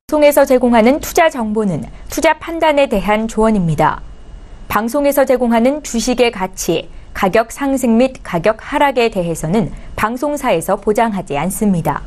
방송에서 제공하는 투자 정보는 투자 판단에 대한 조언입니다. 방송에서 제공하는 주식의 가치, 가격 상승 및 가격 하락에 대해서는 방송사에서 보장하지 않습니다.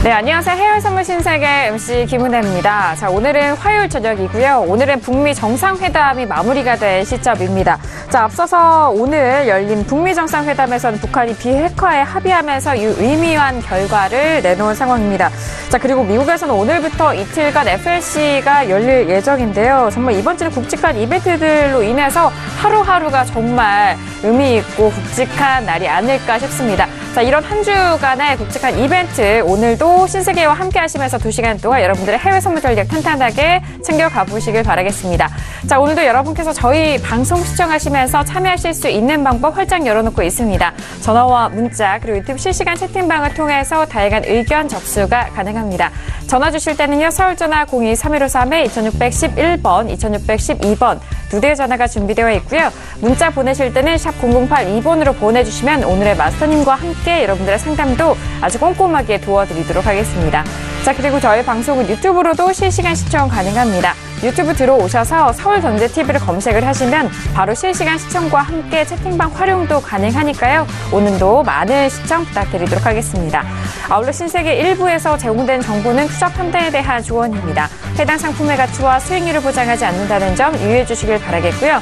네, 안녕하세요. 해외 선물 신세계 MC 김은혜입니다. 자, 오늘은 화요일 저녁이고요. 오늘은 북미 정상회담이 마무리가 된 시점입니다. 자, 앞서서 오늘 열린 북미 정상회담에서는 북한이 비핵화에 합의하면서 유의미한 결과를 내놓은 상황입니다. 자, 그리고 미국에서는 오늘부터 이틀간 FLC가 열릴 예정인데요. 정말 이번 주는 굵직한 이벤트들로 인해서 하루하루가 정말 의미 있고 굵직한 날이 아닐까 싶습니다. 자, 이런 한 주간의 굵직한 이벤트 오늘도 신세계와 함께 하시면서 2시간 동안 여러분들의 해외 선물 전략 탄탄하게 챙겨가 보시길 바라겠습니다. 자, 오늘도 여러분께서 저희 방송 시청하시면서 참여하실 수 있는 방법 활짝 열어놓고 있습니다. 전화와 문자 그리고 유튜브 실시간 채팅방을 통해서 다양한 의견 접수가 가능합니다. 전화 주실 때는요. 서울전화 02-3153-2611번, 2612번 두 대의 전화가 준비되어 있고요. 문자 보내실 때는 샵 0082번으로 보내주시면 오늘의 마스터님과 함께 여러분들의 상담도 아주 꼼꼼하게 도와드리도록 하겠습니다. 자, 그리고 저희 방송은 유튜브로도 실시간 시청 가능합니다. 유튜브 들어오셔서 서울경제TV를 검색을 하시면 바로 실시간 시청과 함께 채팅방 활용도 가능하니까요. 오늘도 많은 시청 부탁드리도록 하겠습니다. 아울러 신세계 1부에서 제공된 정보는 투자 판단에 대한 조언입니다. 해당 상품의 가치와 수익률을 보장하지 않는다는 점 유의해 주시길 바라겠고요.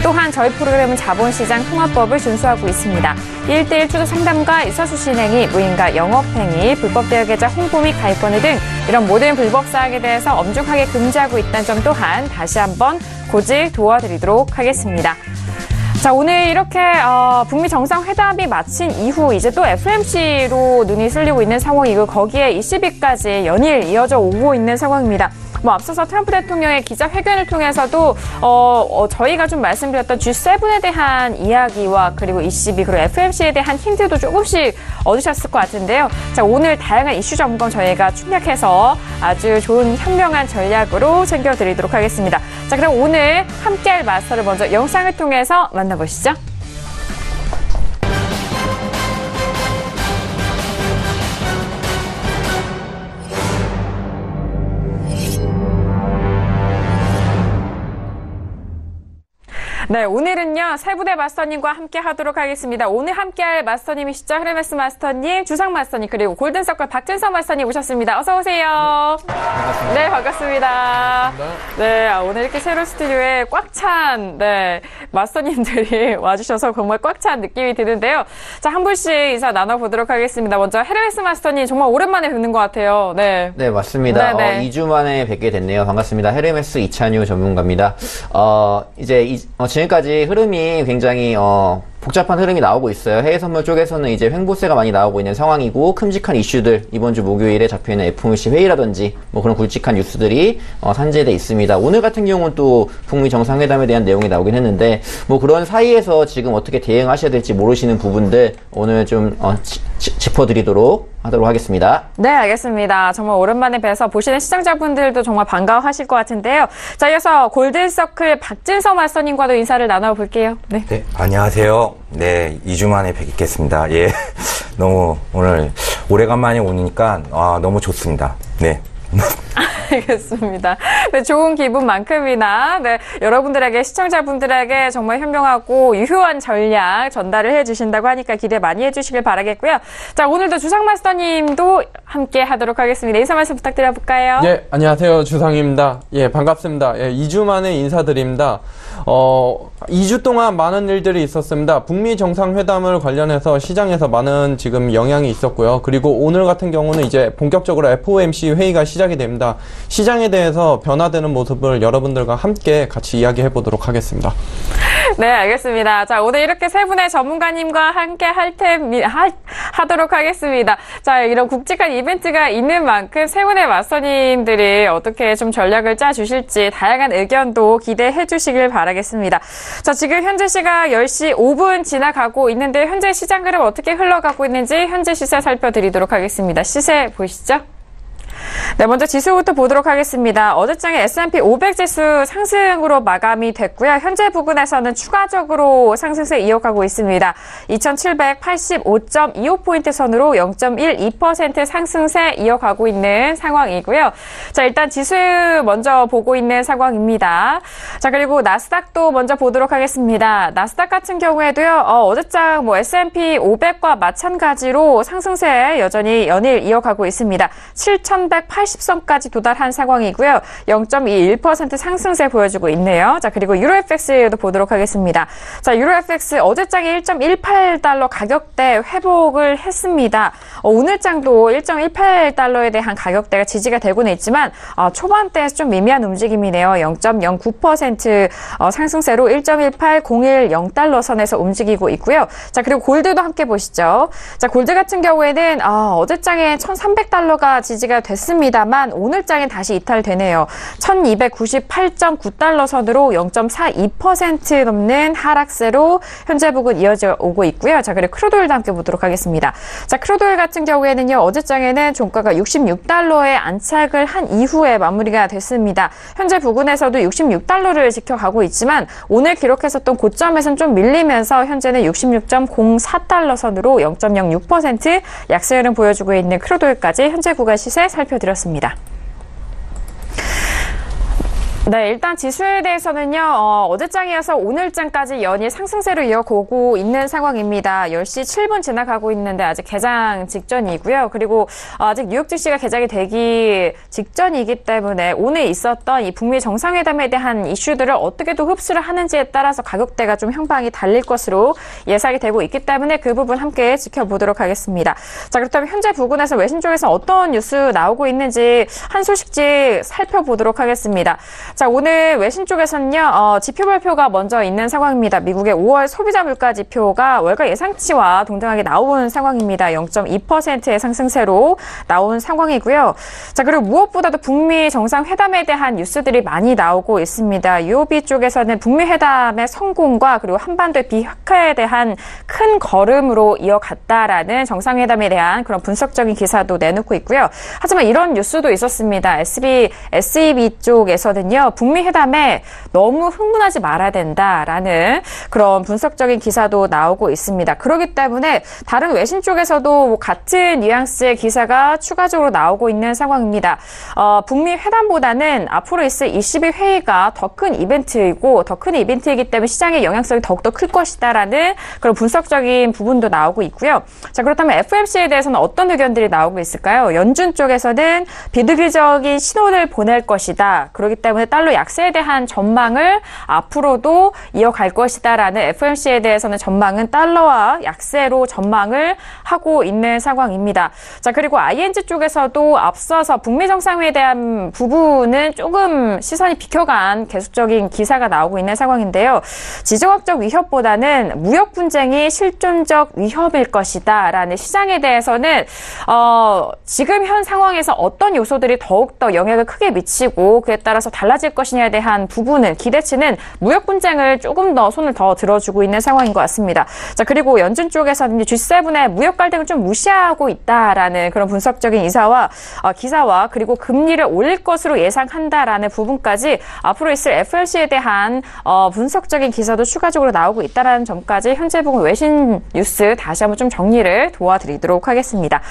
또한 저희 프로그램은 자본시장 통합법을 준수하고 있습니다. 1:1 투자 상담과 이사수 실행위, 무인가 영업행위, 불법 대여계좌 홍보 및 가입번호 등 이런 모든 불법 사항에 대해서 엄중하게 금지하고 있다는 점 또한 다시 한번 고지 도와드리도록 하겠습니다. 자, 오늘 이렇게 북미 정상회담이 마친 이후 이제 또 FOMC로 눈이 쏠리고 있는 상황이고 거기에 20일까지 연일 이어져 오고 있는 상황입니다. 앞서서 트럼프 대통령의 기자회견을 통해서도 저희가 좀 말씀드렸던 G7에 대한 이야기와 그리고 ECB 그리고 FOMC에 대한 힌트도 조금씩 얻으셨을 것 같은데요. 자, 오늘 다양한 이슈 점검 저희가 충격해서 아주 좋은 현명한 전략으로 챙겨드리도록 하겠습니다. 자, 그럼 오늘 함께할 마스터를 먼저 영상을 통해서 만나보시죠. 네, 오늘은요, 세 분의 마스터님과 함께 하도록 하겠습니다. 오늘 함께할 마스터님이시죠. 헤르메스 마스터님, 주상 마스터님, 그리고 골든서클 박진성 마스터님 오셨습니다. 어서오세요. 반갑습니다. 네, 반갑습니다. 네, 오늘 이렇게 새로운 스튜디오에 꽉 찬, 네, 마스터님들이 와주셔서 정말 꽉 찬 느낌이 드는데요. 자, 한 분씩 인사 나눠보도록 하겠습니다. 먼저 헤르메스 마스터님, 정말 오랜만에 뵙는 것 같아요. 네. 네, 맞습니다. 2주 만에 뵙게 됐네요. 반갑습니다. 헤르메스 이찬유 전문가입니다. 이제, 지금까지 흐름이 굉장히, 복잡한 흐름이 나오고 있어요. 해외 선물 쪽에서는 이제 횡보세가 많이 나오고 있는 상황이고, 큼직한 이슈들, 이번 주 목요일에 잡혀있는 FOMC 회의라든지, 뭐 그런 굵직한 뉴스들이, 산재돼 있습니다. 오늘 같은 경우는 또 북미 정상회담에 대한 내용이 나오긴 했는데, 뭐 그런 사이에서 지금 어떻게 대응하셔야 될지 모르시는 부분들, 오늘 좀, 짚어드리도록 하도록 하겠습니다. 네, 알겠습니다. 정말 오랜만에 뵈서 보시는 시청자분들도 정말 반가워하실 것 같은데요. 자, 이어서 골든서클 박진성 마스터님과도 인사를 나눠볼게요. 네. 네, 안녕하세요. 네, 2주 만에 뵙겠습니다. 예. 너무 오늘 오래간만에 오니까, 너무 좋습니다. 네. 알겠습니다. 네, 좋은 기분만큼이나 네, 여러분들에게 시청자분들에게 정말 현명하고 유효한 전략 전달을 해주신다고 하니까 기대 많이 해주시길 바라겠고요. 자, 오늘도 주상 마스터님도 함께 하도록 하겠습니다. 인사 말씀 부탁드려볼까요? 예, 안녕하세요. 주상입니다. 예, 반갑습니다. 예, 2주 만에 인사드립니다. 2주 동안 많은 일들이 있었습니다. 북미 정상회담을 관련해서 시장에서 많은 지금 영향이 있었고요. 그리고 오늘 같은 경우는 이제 본격적으로 FOMC 회의가 시작이 됩니다. 시장에 대해서 변화되는 모습을 여러분들과 함께 같이 이야기해 보도록 하겠습니다. 네, 알겠습니다. 자, 오늘 이렇게 세 분의 전문가님과 함께 하도록 하겠습니다. 자, 이런 굵직한 이벤트가 있는 만큼 세 분의 마스터님들이 어떻게 좀 전략을 짜주실지 다양한 의견도 기대해 주시길 바라겠습니다. 자, 지금 현재 시각 10시 5분 지나가고 있는데 현재 시장 흐름 어떻게 흘러가고 있는지 현재 시세 살펴드리도록 하겠습니다. 시세 보시죠. 네, 먼저 지수부터 보도록 하겠습니다. 어제장에 S&P 500 지수 상승으로 마감이 됐고요. 현재 부근에서는 추가적으로 상승세 이어가고 있습니다. 2785.25포인트 선으로 0.12% 상승세 이어가고 있는 상황이고요. 자, 일단 지수 먼저 보고 있는 상황입니다. 자, 그리고 나스닥도 먼저 보도록 하겠습니다. 나스닥 같은 경우에도요, 어제장 S&P 500과 마찬가지로 상승세 여전히 연일 이어가고 있습니다. 7,180선까지 도달한 상황이고요. 0.21% 상승세 보여주고 있네요. 자, 그리고 유로FX도 보도록 하겠습니다. 자, 유로FX 어제장에 1.18달러 가격대 회복을 했습니다. 오늘장도 1.18달러에 대한 가격대가 지지가 되고는 있지만 초반대에서 좀 미미한 움직임이네요. 0.09% 상승세로 1.18010달러 선에서 움직이고 있고요. 자, 그리고 골드도 함께 보시죠. 자, 골드 같은 경우에는 어제장에 1,300달러가 지지가 됐습니다만 오늘장엔 다시 이탈되네요. 1298.9달러 선으로 0.42% 넘는 하락세로 현재 부근 이어져 오고 있고요. 자, 그리고 크루드오일도 함께 보도록 하겠습니다. 자, 크루드오일 같은 경우에는요, 어제장에는 종가가 66달러에 안착을 한 이후에 마무리가 됐습니다. 현재 부근에서도 66달러를 지켜가고 있지만 오늘 기록했었던 고점에서는 좀 밀리면서 현재는 66.04달러 선으로 0.06% 약세 흐름 보여주고 있는 크루드오일까지 현재 구간 시세 살펴드렸습니다. 네, 일단 지수에 대해서는요, 어제장이어서 오늘장까지 연일 상승세로 이어가고 있는 상황입니다. 10시 7분 지나가고 있는데 아직 개장 직전이고요. 그리고 아직 뉴욕 증시가 개장이 되기 직전이기 때문에 오늘 있었던 이 북미 정상회담에 대한 이슈들을 어떻게 또 흡수를 하는지에 따라서 가격대가 좀 향방이 달릴 것으로 예상이 되고 있기 때문에 그 부분 함께 지켜보도록 하겠습니다. 자, 그렇다면 현재 부근에서 외신 쪽에서 어떤 뉴스 나오고 있는지 한 소식씩 살펴보도록 하겠습니다. 자, 오늘 외신 쪽에서는요, 지표 발표가 먼저 있는 상황입니다. 미국의 5월 소비자 물가 지표가 월가 예상치와 동등하게 나온 상황입니다. 0.2%의 상승세로 나온 상황이고요. 자, 그리고 무엇보다도 북미 정상회담에 대한 뉴스들이 많이 나오고 있습니다. UOB 쪽에서는 북미 회담의 성공과 그리고 한반도의 비핵화에 대한 큰 걸음으로 이어갔다라는 정상회담에 대한 그런 분석적인 기사도 내놓고 있고요. 하지만 이런 뉴스도 있었습니다. SEB 쪽에서는요, 쪽에서는요, 북미 회담에 너무 흥분하지 말아야 된다라는 그런 분석적인 기사도 나오고 있습니다. 그렇기 때문에 다른 외신 쪽에서도 같은 뉘앙스의 기사가 추가적으로 나오고 있는 상황입니다. 북미 회담보다는 앞으로 있을 22회의가 더 큰 이벤트이고 더 큰 이벤트이기 때문에 시장의 영향성이 더욱더 클 것이다라는 그런 분석적인 부분도 나오고 있고요. 자, 그렇다면 FOMC에 대해서는 어떤 의견들이 나오고 있을까요? 연준 쪽에서는 비득이적인 신호를 보낼 것이다. 그렇기 때문에 달러 약세에 대한 전망을 앞으로도 이어갈 것이다라는 FOMC에 대해서는 전망은 달러와 약세로 전망을 하고 있는 상황입니다. 자, 그리고 ING 쪽에서도 앞서서 북미 정상회의에 대한 부분은 조금 시선이 비켜간 계속적인 기사가 나오고 있는 상황인데요. 지정학적 위협보다는 무역 분쟁이 실존적 위협일 것이다 라는 시장에 대해서는 지금 현 상황에서 어떤 요소들이 더욱더 영향을 크게 미치고 그에 따라서 달라질 것이냐에 대한 부분은 기대치는 무역 분쟁을 조금 더 손을 더 들어주고 있는 상황인 것 같습니다. 자, 그리고 연준 쪽에서는 G7의 무역 갈등을 좀 무시하고 있다라는 그런 분석적인 기사와 그리고 금리를 올릴 것으로 예상한다라는 부분까지 앞으로 있을 FOMC에 대한 분석적인 기사도 추가적으로 나오고 있다는 점까지 현재 보고 외신 뉴스 다시 한번 좀 정리를 도와드리도록 하겠습니다.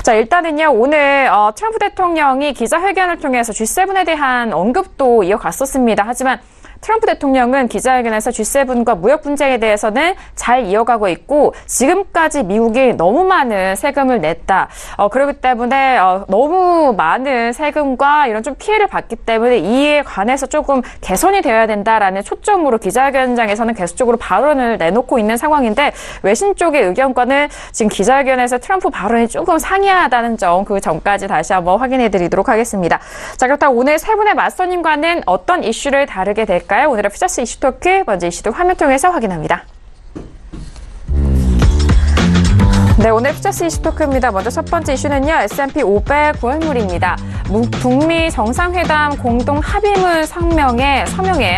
자, 일단은요, 오늘 트럼프 대통령이 기자회견을 통해서 G7에 대한 언급도 이어갔었습니다. 하지만 트럼프 대통령은 기자회견에서 G7과 무역 분쟁에 대해서는 잘 이어가고 있고 지금까지 미국이 너무 많은 세금을 냈다. 그렇기 때문에 너무 많은 세금과 이런 좀 피해를 받기 때문에 이에 관해서 조금 개선이 되어야 된다라는 초점으로 기자회견장에서는 계속적으로 발언을 내놓고 있는 상황인데 외신 쪽의 의견과는 지금 기자회견에서 트럼프 발언이 조금 상이하다는 점, 그 점까지 다시 한번 확인해 드리도록 하겠습니다. 자, 그렇다면 오늘 세 분의 맞선님과는 어떤 이슈를 다루게 될까요? 오늘의 퓨처스 이슈 토크, 먼저 이슈도 화면 통해서 확인합니다. 네, 오늘 퓨처스 이슈 토크입니다. 먼저 첫 번째 이슈는요, S&P 500 고물입니다. 북미 정상회담 공동 합의문 서명에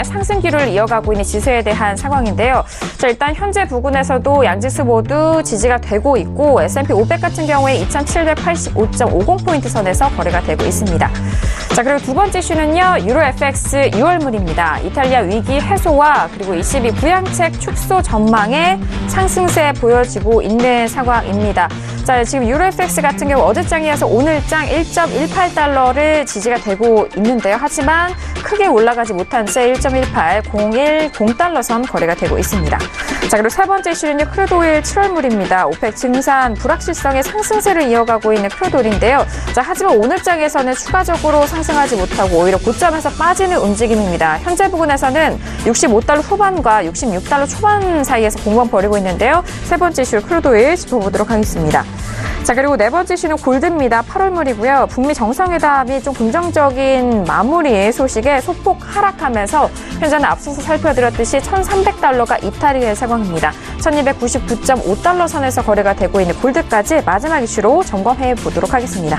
상승 기류를 이어가고 있는 지수에 대한 상황인데요. 자, 일단 현재 부근에서도 양지수 모두 지지가 되고 있고 S&P 500 같은 경우에 2785.50포인트 선에서 거래가 되고 있습니다. 자, 그리고 두 번째 이슈는요, 유로 FX 6월물입니다. 이탈리아 위기 해소와 그리고 ECB 부양책 축소 전망에 상승세 보여지고 있는 상황입니다. 자, 지금 유로 FX 같은 경우 어제장이어서 오늘장 1.18달러를 지지가 되고 있는데요. 하지만 크게 올라가지 못한 채 1.1801 선 거래가 되고 있습니다. 자, 그리고 세 번째 이슈는요, 크루드오일 7월물입니다. 오펙 증산 불확실성의 상승세를 이어가고 있는 크루드오일인데요. 자, 하지만 오늘장에서는 추가적으로 상승하지 못하고 오히려 고점에서 빠지는 움직임입니다. 현재 부근에서는 65달러 후반과 66달러 초반 사이에서 공방 벌이고 있는데요. 세 번째 이슈 크루드오일 짚어보도록 하겠습니다. 자, 그리고 네 번째 이슈는 골드입니다. 8월물이고요. 북미 정상회담이 좀 긍정적인 마무리 소식에 소폭 하락하면서 현재는 앞서서 살펴드렸듯이 1,300달러가 이탈이 된 상황입니다. 1,299.5달러 선에서 거래가 되고 있는 골드까지 마지막 이슈로 점검해 보도록 하겠습니다.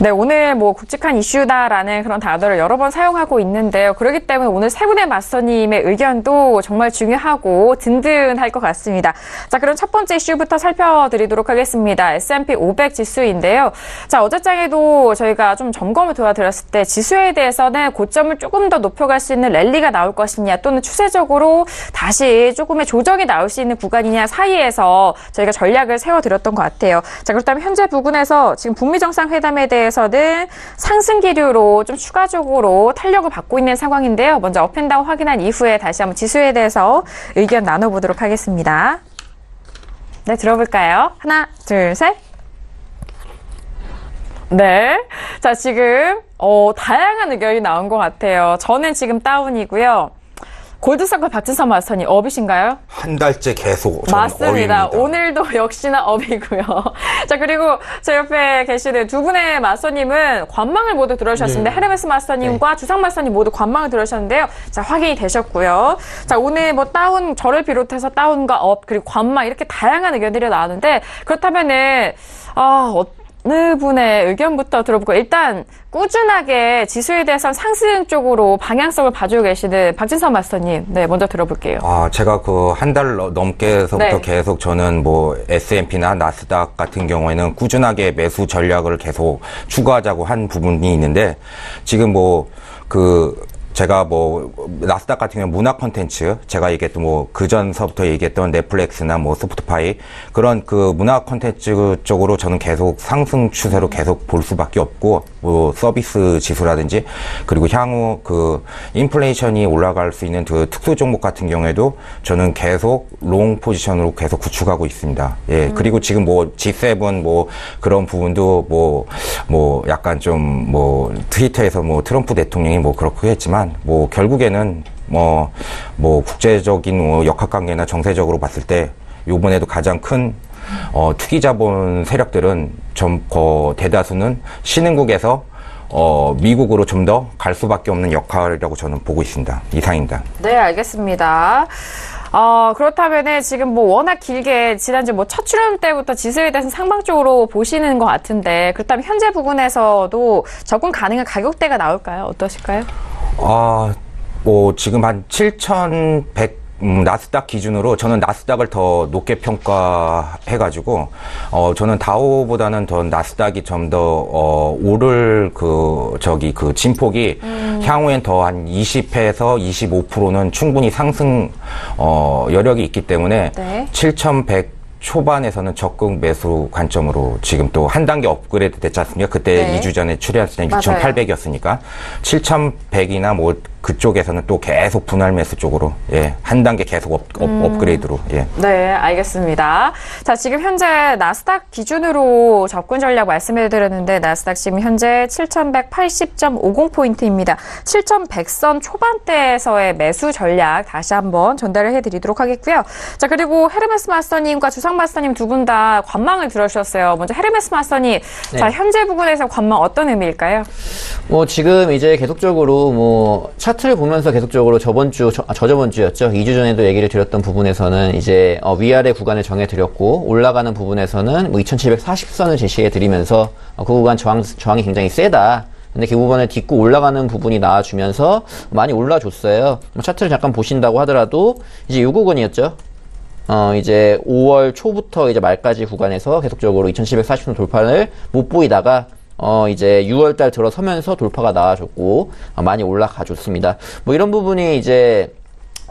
네, 오늘 굵직한 이슈다라는 그런 단어를 여러 번 사용하고 있는데요. 그렇기 때문에 오늘 세 분의 맞서님의 의견도 정말 중요하고 든든할 것 같습니다. 자, 그럼 첫 번째 이슈부터 살펴드리도록 하겠습니다. S&P 500 지수인데요. 자, 어제장에도 저희가 좀 점검을 도와드렸을 때 지수에 대해서는 고점을 조금 더 높여갈 수 있는 랠리가 나올 것이냐 또는 추세적으로 다시 조금의 조정이 나올 수 있는 구간이냐 사이에서 저희가 전략을 세워드렸던 것 같아요. 자, 그렇다면 현재 부근에서 지금 북미 정상회담에 대해서는 상승 기류로 좀 추가적으로 탄력을 받고 있는 상황인데요. 먼저 업앤다운 확인한 이후에 다시 한번 지수에 대해서 의견 나눠보도록 하겠습니다. 네, 들어볼까요? 하나, 둘, 셋. 네. 자, 지금 다양한 의견이 나온 것 같아요. 저는 지금 다운이고요. 골드선과 박진선 마스터님 업이신가요? 한 달째 계속 맞습니다. 업입니다. 오늘도 역시나 업이고요. 자, 그리고 제 옆에 계시는 두 분의 마스터님은 관망을 모두 들어주셨습니다. 네. 헤르메스 마스터님과 네. 주상 마스터님 모두 관망을 들어주셨는데요. 자, 확인이 되셨고요. 자, 오늘 다운, 저를 비롯해서 다운과 업, 그리고 관망 이렇게 다양한 의견들이 나왔는데 그렇다면은 어느 분의 의견부터 들어보고 일단 꾸준하게 지수에 대해서 상승 쪽으로 방향성을 봐주고 계시는 박진선 마스터님, 네, 먼저 들어볼게요. 제가 그 한 달 넘게서부터 네. 계속 저는 뭐 S&P나 나스닥 같은 경우에는 꾸준하게 매수 전략을 계속 추구하자고 한 부분이 있는데 지금 제가 나스닥 같은 경우는 문화 콘텐츠, 제가 얘기했던 그 전서부터 얘기했던 넷플릭스나 스포티파이, 그런 그 문화 콘텐츠 쪽으로 저는 계속 상승 추세로 계속 볼 수밖에 없고, 서비스 지수라든지, 그리고 향후 인플레이션이 올라갈 수 있는 그 특수 종목 같은 경우에도 저는 계속 롱 포지션으로 계속 구축하고 있습니다. 예. 그리고 지금 G7 그런 부분도 약간 좀 트위터에서 트럼프 대통령이 그렇고 했지만, 결국에는 국제적인 역학관계나 정세적으로 봤을 때 요번에도 가장 큰 투기자본 세력들은 대다수는 신흥국에서 미국으로 좀 더 갈 수밖에 없는 역할이라고 저는 보고 있습니다. 이상입니다. 네, 알겠습니다. 그렇다면은 지금 워낙 길게 지난주 첫 출연 때부터 지수에 대해서 상방적으로 보시는 것 같은데, 그렇다면 현재 부분에서도 접근 가능한 가격대가 나올까요? 어떠실까요? 지금 한 7,100 나스닥 기준으로 저는 나스닥을 더 높게 평가해가지고, 저는 다우보다는 더 나스닥이 좀 더, 오를 진폭이 향후엔 더 한 20에서 25%는 충분히 상승, 여력이 있기 때문에, 네. 7,100 초반에서는 적극 매수 관점으로 지금 또 한 단계 업그레이드 됐지 않습니까? 그때 네. 2주 전에 출연했을 때 6,800이었으니까 7,100이나 그쪽에서는 또 계속 분할 매수 쪽으로, 예, 한 단계 계속 업그레이드로, 예. 네, 알겠습니다. 자, 지금 현재 나스닥 기준으로 접근 전략 말씀해 드렸는데, 나스닥 지금 현재 7,180.50포인트입니다. 7,100선 초반대에서의 매수 전략 다시 한번 전달을 해 드리도록 하겠고요. 자, 그리고 헤르메스 마스터님과 주상 마스터님 두 분 다 관망을 들어주셨어요. 먼저 헤르메스 마스터님, 네. 자, 현재 부분에서 관망 어떤 의미일까요? 지금 이제 계속적으로 차트를 보면서 계속적으로 저번 주였죠. 2주 전에도 얘기를 드렸던 부분에서는 이제 위아래 구간을 정해드렸고, 올라가는 부분에서는 2740선을 제시해드리면서 그 구간 저항이 굉장히 세다. 근데 그 부분을 딛고 올라가는 부분이 나와주면서 많이 올라줬어요. 차트를 잠깐 보신다고 하더라도 이제 이 구간이었죠. 이제 5월 초부터 이제 말까지 구간에서 계속적으로 2740선 돌파를 못 보이다가 이제 6월달 들어서면서 돌파가 나와줬고, 많이 올라가줬습니다. 이런 부분이 이제,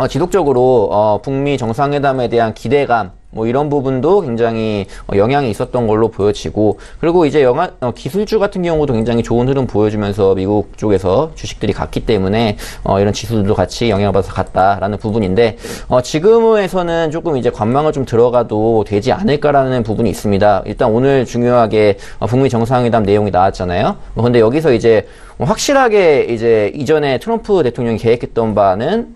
지속적으로, 북미 정상회담에 대한 기대감, 이런 부분도 굉장히 영향이 있었던 걸로 보여지고, 그리고 이제 기술주 같은 경우도 굉장히 좋은 흐름 보여주면서 미국 쪽에서 주식들이 갔기 때문에 이런 지수들도 같이 영향을 받아서 갔다라는 부분인데, 지금에서는 조금 이제 관망을 좀 들어가도 되지 않을까라는 부분이 있습니다. 일단 오늘 중요하게 북미 정상회담 내용이 나왔잖아요. 근데 여기서 이제 확실하게 이제 이전에 트럼프 대통령이 계획했던 바는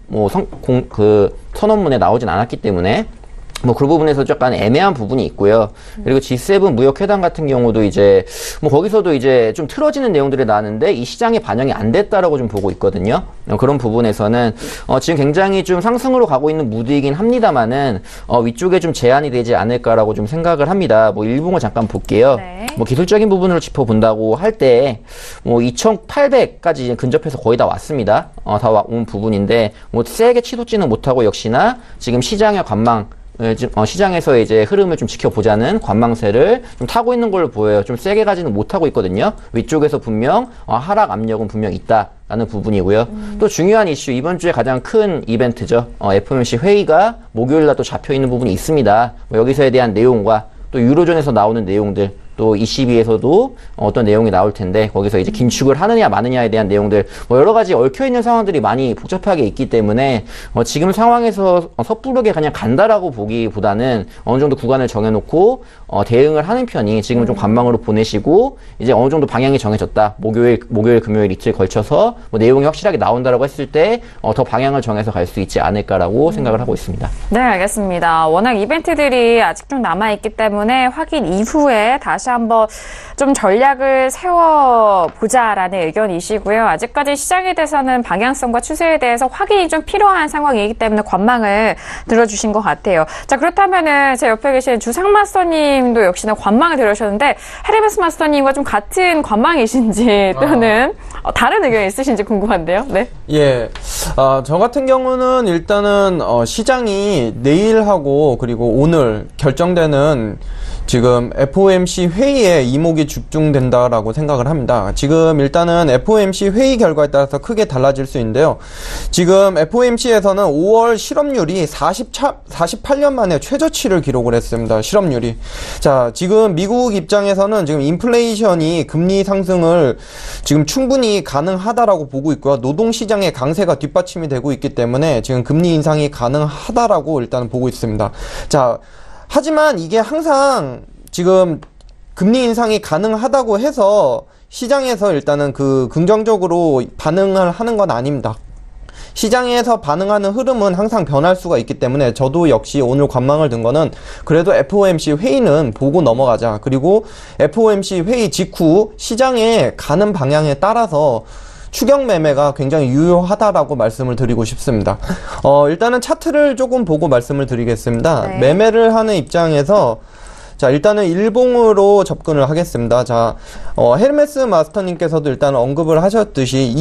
선언문에 나오진 않았기 때문에 그 부분에서 약간 애매한 부분이 있고요. 그리고 G7 무역회담 같은 경우도 이제, 거기서도 이제 좀 틀어지는 내용들이 나왔는데, 이 시장에 반영이 안 됐다라고 좀 보고 있거든요. 그런 부분에서는, 지금 굉장히 좀 상승으로 가고 있는 무드이긴 합니다만은, 위쪽에 좀 제한이 되지 않을까라고 좀 생각을 합니다. 일봉을 잠깐 볼게요. 네. 기술적인 부분으로 짚어본다고 할 때, 2,800까지 근접해서 거의 다 왔습니다. 다 온 부분인데, 세게 치솟지는 못하고 역시나 지금 시장의 관망, 시장에서 이제 흐름을 좀 지켜보자는 관망세를 좀 타고 있는 걸로 보여요. 좀 세게 가지는 못하고 있거든요. 위쪽에서 분명 하락 압력은 분명 있다라는 부분이고요. 또 중요한 이슈, 이번 주에 가장 큰 이벤트죠. FOMC 회의가 목요일 날 또 잡혀 있는 부분이 있습니다. 여기서에 대한 내용과 또 유로존에서 나오는 내용들, 또 ECB에서도 어떤 내용이 나올 텐데, 거기서 이제 긴축을 하느냐 마느냐에 대한 내용들, 여러 가지 얽혀있는 상황들이 많이 복잡하게 있기 때문에, 지금 상황에서 섣부르게 그냥 간다라고 보기보다는 어느 정도 구간을 정해놓고, 대응을 하는 편이 지금은 좀 관망으로 보내시고, 이제 어느 정도 방향이 정해졌다. 목요일, 금요일 이틀 걸쳐서 내용이 확실하게 나온다라고 했을 때, 더 방향을 정해서 갈 수 있지 않을까라고 생각을 하고 있습니다. 네, 알겠습니다. 워낙 이벤트들이 아직 좀 남아있기 때문에 확인 이후에 다시 다시 한번 좀 전략을 세워보자라는 의견이시고요. 아직까지 시장에 대해서는 방향성과 추세에 대해서 확인이 좀 필요한 상황이기 때문에 관망을 들어주신 것 같아요. 자, 그렇다면은 제 옆에 계신 주상 마스터님도 역시나 관망을 들으셨는데 헤르메스 마스터님과 좀 같은 관망이신지 또는 다른 의견이 있으신지 궁금한데요. 네. 예, 저 같은 경우는 일단은 시장이 내일하고 그리고 오늘 결정되는 지금 FOMC 회의에 이목이 집중된다라고 생각을 합니다. 지금 일단은 FOMC 회의 결과에 따라서 크게 달라질 수 있는데요. 지금 FOMC에서는 5월 실업률이 48년 만에 최저치를 기록을 했습니다. 실업률이. 자, 지금 미국 입장에서는 지금 인플레이션이 금리 상승을 지금 충분히 가능하다라고 보고 있고요. 노동시장의 강세가 뒷받침이 되고 있기 때문에 지금 금리 인상이 가능하다라고 일단 보고 있습니다. 자, 하지만 이게 항상 지금 금리 인상이 가능하다고 해서 시장에서 일단은 긍정적으로 반응을 하는 건 아닙니다. 시장에서 반응하는 흐름은 항상 변할 수가 있기 때문에 저도 역시 오늘 관망을 든 거는 그래도 FOMC 회의는 보고 넘어가자. 그리고 FOMC 회의 직후 시장에 가는 방향에 따라서 추격 매매가 굉장히 유효하다라고 말씀을 드리고 싶습니다. 일단은 차트를 조금 보고 말씀을 드리겠습니다. 네. 매매를 하는 입장에서 자, 일단은 일봉으로 접근을 하겠습니다. 자, 헤르메스 마스터님께서도 일단 언급을 하셨듯이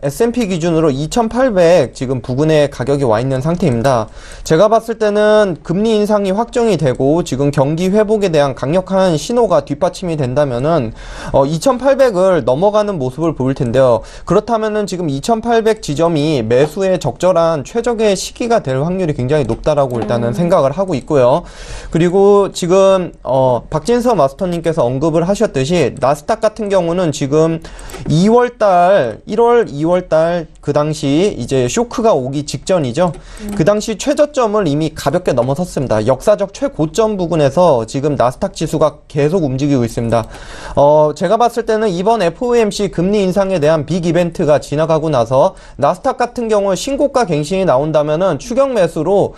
S&P 기준으로 2,800 지금 부근에 가격이 와 있는 상태입니다. 제가 봤을 때는 금리 인상이 확정이 되고 지금 경기 회복에 대한 강력한 신호가 뒷받침이 된다면은 2,800을 넘어가는 모습을 보일 텐데요. 그렇다면은 지금 2,800 지점이 매수의 적절한 최적의 시기가 될 확률이 굉장히 높다라고 일단은 생각을 하고 있고요. 그리고 지금 박진서 마스터님께서 언급을 하셨듯이 나스닥 같은 경우는 지금 1월, 2월달 그 당시 이제 쇼크가 오기 직전이죠. 그 당시 최저점을 이미 가볍게 넘어섰습니다. 역사적 최고점 부근에서 지금 나스닥 지수가 계속 움직이고 있습니다. 제가 봤을 때는 이번 FOMC 금리 인상에 대한 빅 이벤트가 지나가고 나서 나스닥 같은 경우 신고가 갱신이 나온다면은 추격 매수로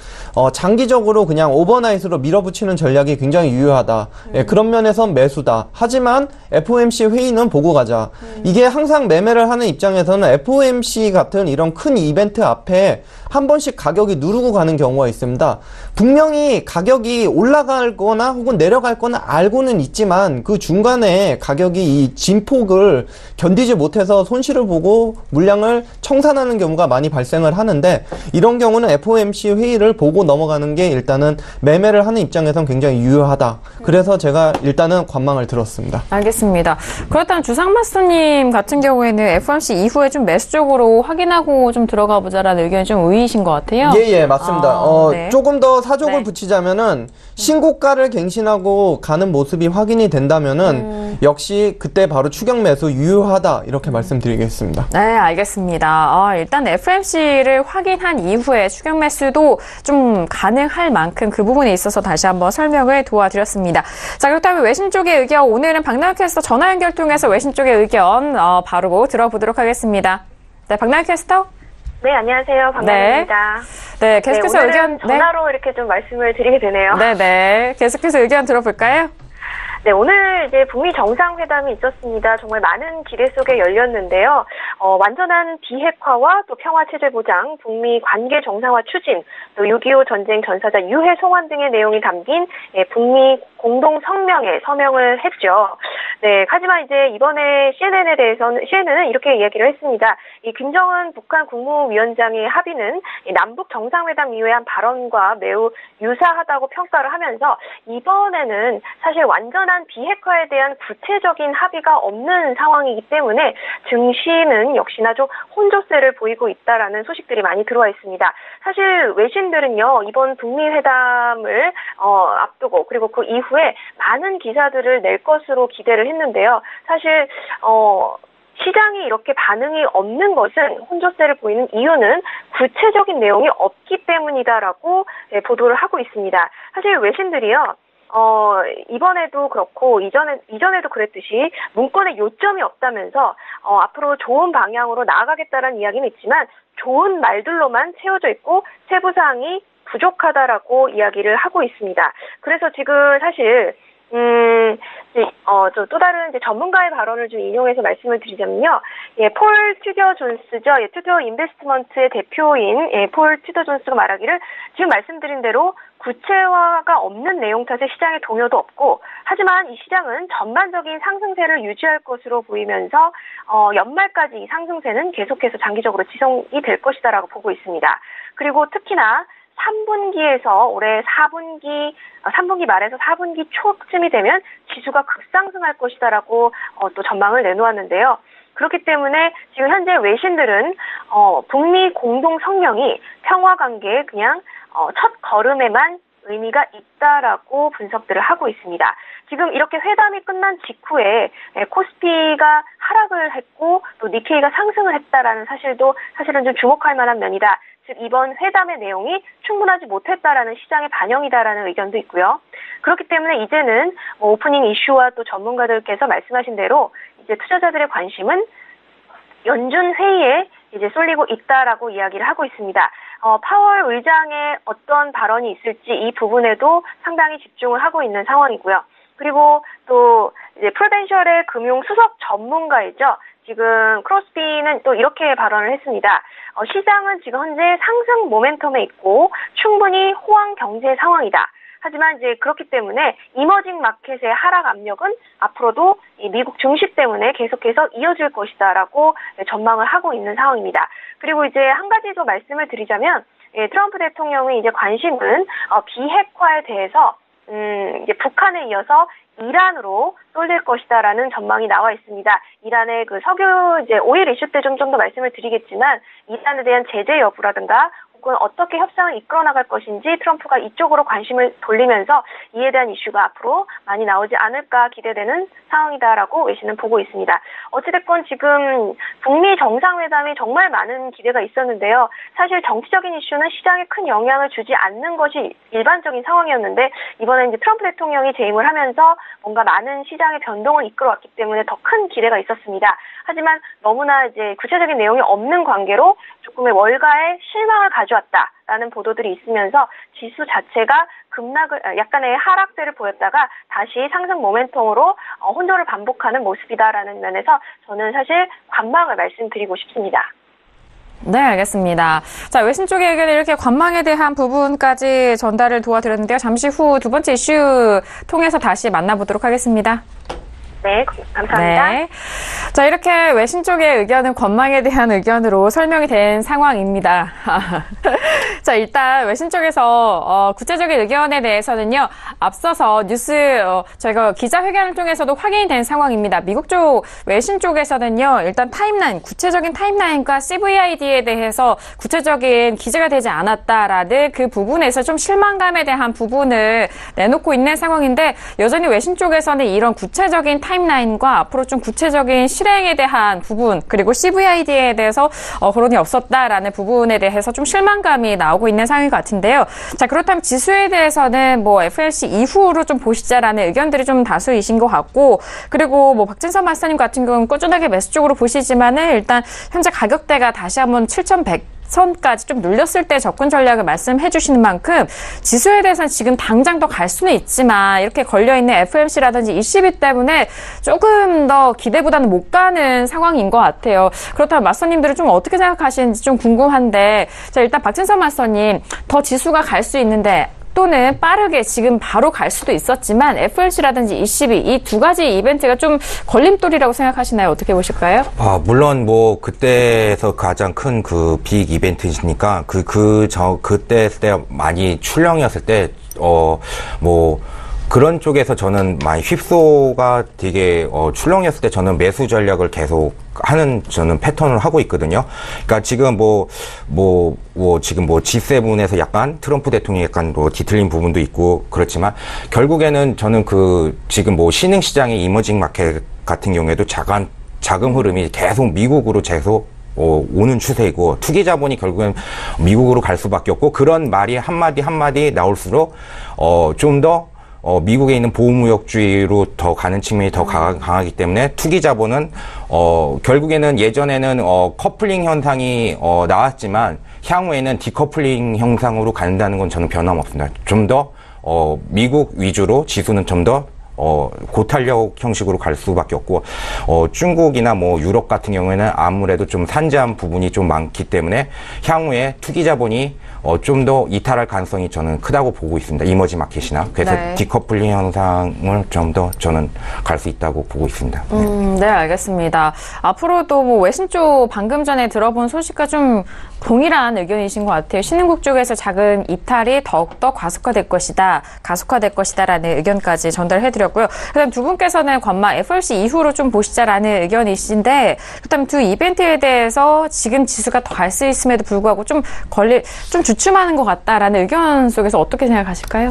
장기적으로 그냥 오버나잇으로 밀어붙이는 전략이 굉장히 유효하다. 예, 그런 면에선 매수다. 하지만 FOMC 회의는 보고 가자. 이게 항상 매매를 하는 입장에서는 FOMC 같은 이런 큰 이벤트 앞에 한 번씩 가격이 누르고 가는 경우가 있습니다. 분명히 가격이 올라갈 거나 혹은 내려갈 거나 알고는 있지만 그 중간에 가격이 이 진폭을 견디지 못해서 손실을 보고 물량을 청산하는 경우가 많이 발생을 하는데 이런 경우는 FOMC 회의를 보고 넘어가는 게 일단은 매매를 하는 입장에선 굉장히 유효하다. 그래서 제가 일단은 관망을 들었습니다. 알겠습니다. 그렇다면 주상마스터님 같은 경우에는 FOMC 이후에 좀 매수 쪽으로 확인하고 좀 들어가 보자라는 의견이 좀 의의신 것 같아요. 예, 맞습니다. 네. 조금 더 사족을 네. 붙이자면은 신고가를 갱신하고 가는 모습이 확인이 된다면은 역시 그때 바로 추격 매수 유효하다 이렇게 말씀드리겠습니다. 네, 알겠습니다. 일단 FOMC를 확인한 이후에 추격 매수도 좀 가능할 만큼 그 부분에 있어서 다시 한번 설명을 도와드렸습니다. 자, 그렇다면 외신 쪽의 의견, 오늘은 박나영 캐스터 전화 연결 통해서 외신 쪽의 의견 바로 들어보도록 하겠습니다. 네, 박나영 캐스터. 네, 안녕하세요. 반갑습니다. 네, 계속해서 오늘은 의견. 전화로 이렇게 좀 말씀을 드리게 되네요. 네. 계속해서 의견 들어볼까요? 네, 오늘 이제 북미 정상회담이 있었습니다. 정말 많은 기대 속에 열렸는데요. 완전한 비핵화와 또 평화체제 보장, 북미 관계 정상화 추진, 또 6.25 전쟁 전사자 유해 송환 등의 내용이 담긴 북미 공동 성명에 서명을 했죠. 네, 하지만 이제 이번에 CNN은 이렇게 이야기를 했습니다. 이 김정은 북한 국무위원장의 합의는 남북 정상회담 이후에 한 발언과 매우 유사하다고 평가를 하면서 이번에는 사실 완전한 비핵화에 대한 구체적인 합의가 없는 상황이기 때문에 증시는 역시나 좀 혼조세를 보이고 있다라는 소식들이 많이 들어와 있습니다. 사실 외신들은요, 이번 북미 회담을 앞두고 그리고 그 이후에 많은 기사들을 낼 것으로 기대를 했는데요. 사실 시장이 이렇게 반응이 없는 것은 혼조세를 보이는 이유는 구체적인 내용이 없기 때문이다라고 보도를 하고 있습니다. 사실 외신들이요. 이번에도 그렇고 이전에도 그랬듯이 문건에 요점이 없다면서 앞으로 좋은 방향으로 나아가겠다라는 이야기는 있지만 좋은 말들로만 채워져 있고 세부 사항이 부족하다라고 이야기를 하고 있습니다. 그래서 지금 사실 또 다른 이제 전문가의 발언을 좀 인용해서 말씀을 드리자면요. 예, 폴 튜더 존스죠. 예, 튜더 인베스트먼트의 대표인 폴 튜더 존스가 말하기를 지금 말씀드린 대로 구체화가 없는 내용 탓에 시장에 동요도 없고 하지만 이 시장은 전반적인 상승세를 유지할 것으로 보이면서 연말까지 이 상승세는 계속해서 장기적으로 지속이 될 것이다라고 보고 있습니다. 그리고 특히나 3분기에서 올해 3분기 말에서 4분기 초쯤이 되면 지수가 급상승할 것이다라고 또 전망을 내놓았는데요. 그렇기 때문에 지금 현재 외신들은 북미 공동 성명이 평화 관계에 그냥 첫 걸음에만 의미가 있다라고 분석들을 하고 있습니다. 지금 이렇게 회담이 끝난 직후에 코스피가 하락을 했고 또 니케이가 상승을 했다라는 사실도 사실은 좀 주목할 만한 면이다. 즉 이번 회담의 내용이 충분하지 못했다라는 시장의 반영이다라는 의견도 있고요. 그렇기 때문에 이제는 오프닝 이슈와 또 전문가들께서 말씀하신 대로 이제 투자자들의 관심은 연준 회의에 이제 쏠리고 있다라고 이야기를 하고 있습니다. 파월 의장의 어떤 발언이 있을지 이 부분에도 상당히 집중을 하고 있는 상황이고요. 그리고 또 이제 프루덴셜의 금융 수석 전문가이죠. 지금 크로스비는 또 이렇게 발언을 했습니다. 시장은 지금 현재 상승 모멘텀에 있고 충분히 호황 경제 상황이다. 하지만 이제 그렇기 때문에 이머징 마켓의 하락 압력은 앞으로도 이 미국 증시 때문에 계속해서 이어질 것이다라고 전망을 하고 있는 상황입니다. 그리고 이제 한 가지 더 말씀을 드리자면 트럼프 대통령의 이제 관심은 비핵화에 대해서 이제 북한에 이어서 이란으로 쏠릴 것이다라는 전망이 나와 있습니다. 이란의 그 석유 이제 오일 이슈 때 좀 더 말씀을 드리겠지만 이란에 대한 제재 여부라든가 혹은 어떻게 협상을 이끌어 나갈 것인지 트럼프가 이쪽으로 관심을 돌리면서 이에 대한 이슈가 앞으로 많이 나오지 않을까 기대되는 상황이다라고 외신은 보고 있습니다. 어찌됐건 지금 북미 정상회담이 정말 많은 기대가 있었는데요. 사실 정치적인 이슈는 시장에 큰 영향을 주지 않는 것이 일반적인 상황이었는데 이번에 이제 트럼프 대통령이 재임을 하면서 뭔가 많은 시장의 변동을 이끌어왔기 때문에 더 큰 기대가 있었습니다. 하지만 너무나 이제 구체적인 내용이 없는 관계로 조금의 월가에 실망을 가져왔다라는 보도들이 있으면서 지수 자체가 약간의 하락세를 보였다가 다시 상승 모멘텀으로 혼조를 반복하는 모습이다라는 면에서 저는 사실 관망을 말씀드리고 싶습니다. 네, 알겠습니다. 자, 외신 쪽의 의견을 이렇게 관망에 대한 부분까지 전달을 도와드렸는데요. 잠시 후 두 번째 이슈 통해서 다시 만나보도록 하겠습니다. 네, 감사합니다. 네. 자, 이렇게 외신 쪽의 의견은 관망에 대한 의견으로 설명이 된 상황입니다. 자, 일단 외신 쪽에서 구체적인 의견에 대해서는요. 앞서서 저희가 기자회견을 통해서도 확인이 된 상황입니다. 미국 쪽 외신 쪽에서는요. 일단 구체적인 타임라인과 CVID에 대해서 구체적인 기재가 되지 않았다라는 그 부분에서 좀 실망감에 대한 부분을 내놓고 있는 상황인데 여전히 외신 쪽에서는 이런 구체적인 타임라인과 앞으로 좀 구체적인 실행에 대한 부분 그리고 CVID에 대해서 거론이 없었다라는 부분에 대해서 좀 실망감이 나오고 있는 상황인 것 같은데요. 자, 그렇다면 지수에 대해서는 FLC 이후로 좀 보시자라는 의견들이 좀 다수이신 것 같고 그리고 박진선 마스터님 같은 경우는 꾸준하게 매수 쪽으로 보시지만은 일단 현재 가격대가 다시 한번 7,100 선까지 좀 눌렸을 때 접근 전략을 말씀해 주시는 만큼 지수에 대해서는 지금 당장 더 갈 수는 있지만 이렇게 걸려있는 FOMC라든지 ECB 때문에 조금 더 기대보다는 못 가는 상황인 것 같아요. 그렇다면 마스터님들은 좀 어떻게 생각하시는지 좀 궁금한데 자, 일단 박진선 마스터님 더 지수가 갈 수 있는데 또는 빠르게 지금 바로 갈 수도 있었지만 FOMC라든지 ECB 이 두 가지 이벤트가 좀 걸림돌이라고 생각하시나요? 어떻게 보실까요? 물론 그때에서 가장 큰 그 빅 이벤트니까 그때 많이 출렁이었을 때 그런 쪽에서 저는 많이 휩소가 되게 출렁이었을 때 저는 매수 전략을 계속 하는 저는 패턴을 하고 있거든요. 그러니까 지금 지금 G7에서 약간 트럼프 대통령이 약간 뒤틀린 부분도 있고 그렇지만 결국에는 저는 지금 신흥 시장의 이머징 마켓 같은 경우에도 자금 흐름이 계속 미국으로 오는 추세이고 투기 자본이 결국엔 미국으로 갈 수밖에 없고 그런 말이 한마디 나올수록 좀 더 미국에 있는 보호무역주의로 더 가는 측면이 더 강하기 때문에 투기 자본은 결국에는 예전에는 커플링 현상이 나왔지만 향후에는 디커플링 현상으로 간다는 건 저는 변함없습니다. 좀 더 미국 위주로 지수는 좀 더 고탄력 형식으로 갈 수밖에 없고, 중국이나 뭐 유럽 같은 경우에는 아무래도 좀 산재한 부분이 좀 많기 때문에 향후에 투기 자본이 좀 더 이탈할 가능성이 저는 크다고 보고 있습니다. 이머지 마켓이나. 그래서 네. 디커플링 현상을 좀 더 저는 갈 수 있다고 보고 있습니다. 네, 알겠습니다. 앞으로도 뭐 외신 쪽 방금 전에 들어본 소식과 좀 동일한 의견이신 것 같아요. 신흥국 쪽에서 자금 이탈이 더욱더 가속화될 것이다라는 의견까지 전달해드렸고요. 그다음 두 분께서는 관마 FRC 이후로 좀 보시자라는 의견이신데, 그다음 두 이벤트에 대해서 지금 지수가 더 갈 수 있음에도 불구하고 좀 주춤하는 것 같다라는 의견 속에서 어떻게 생각하실까요?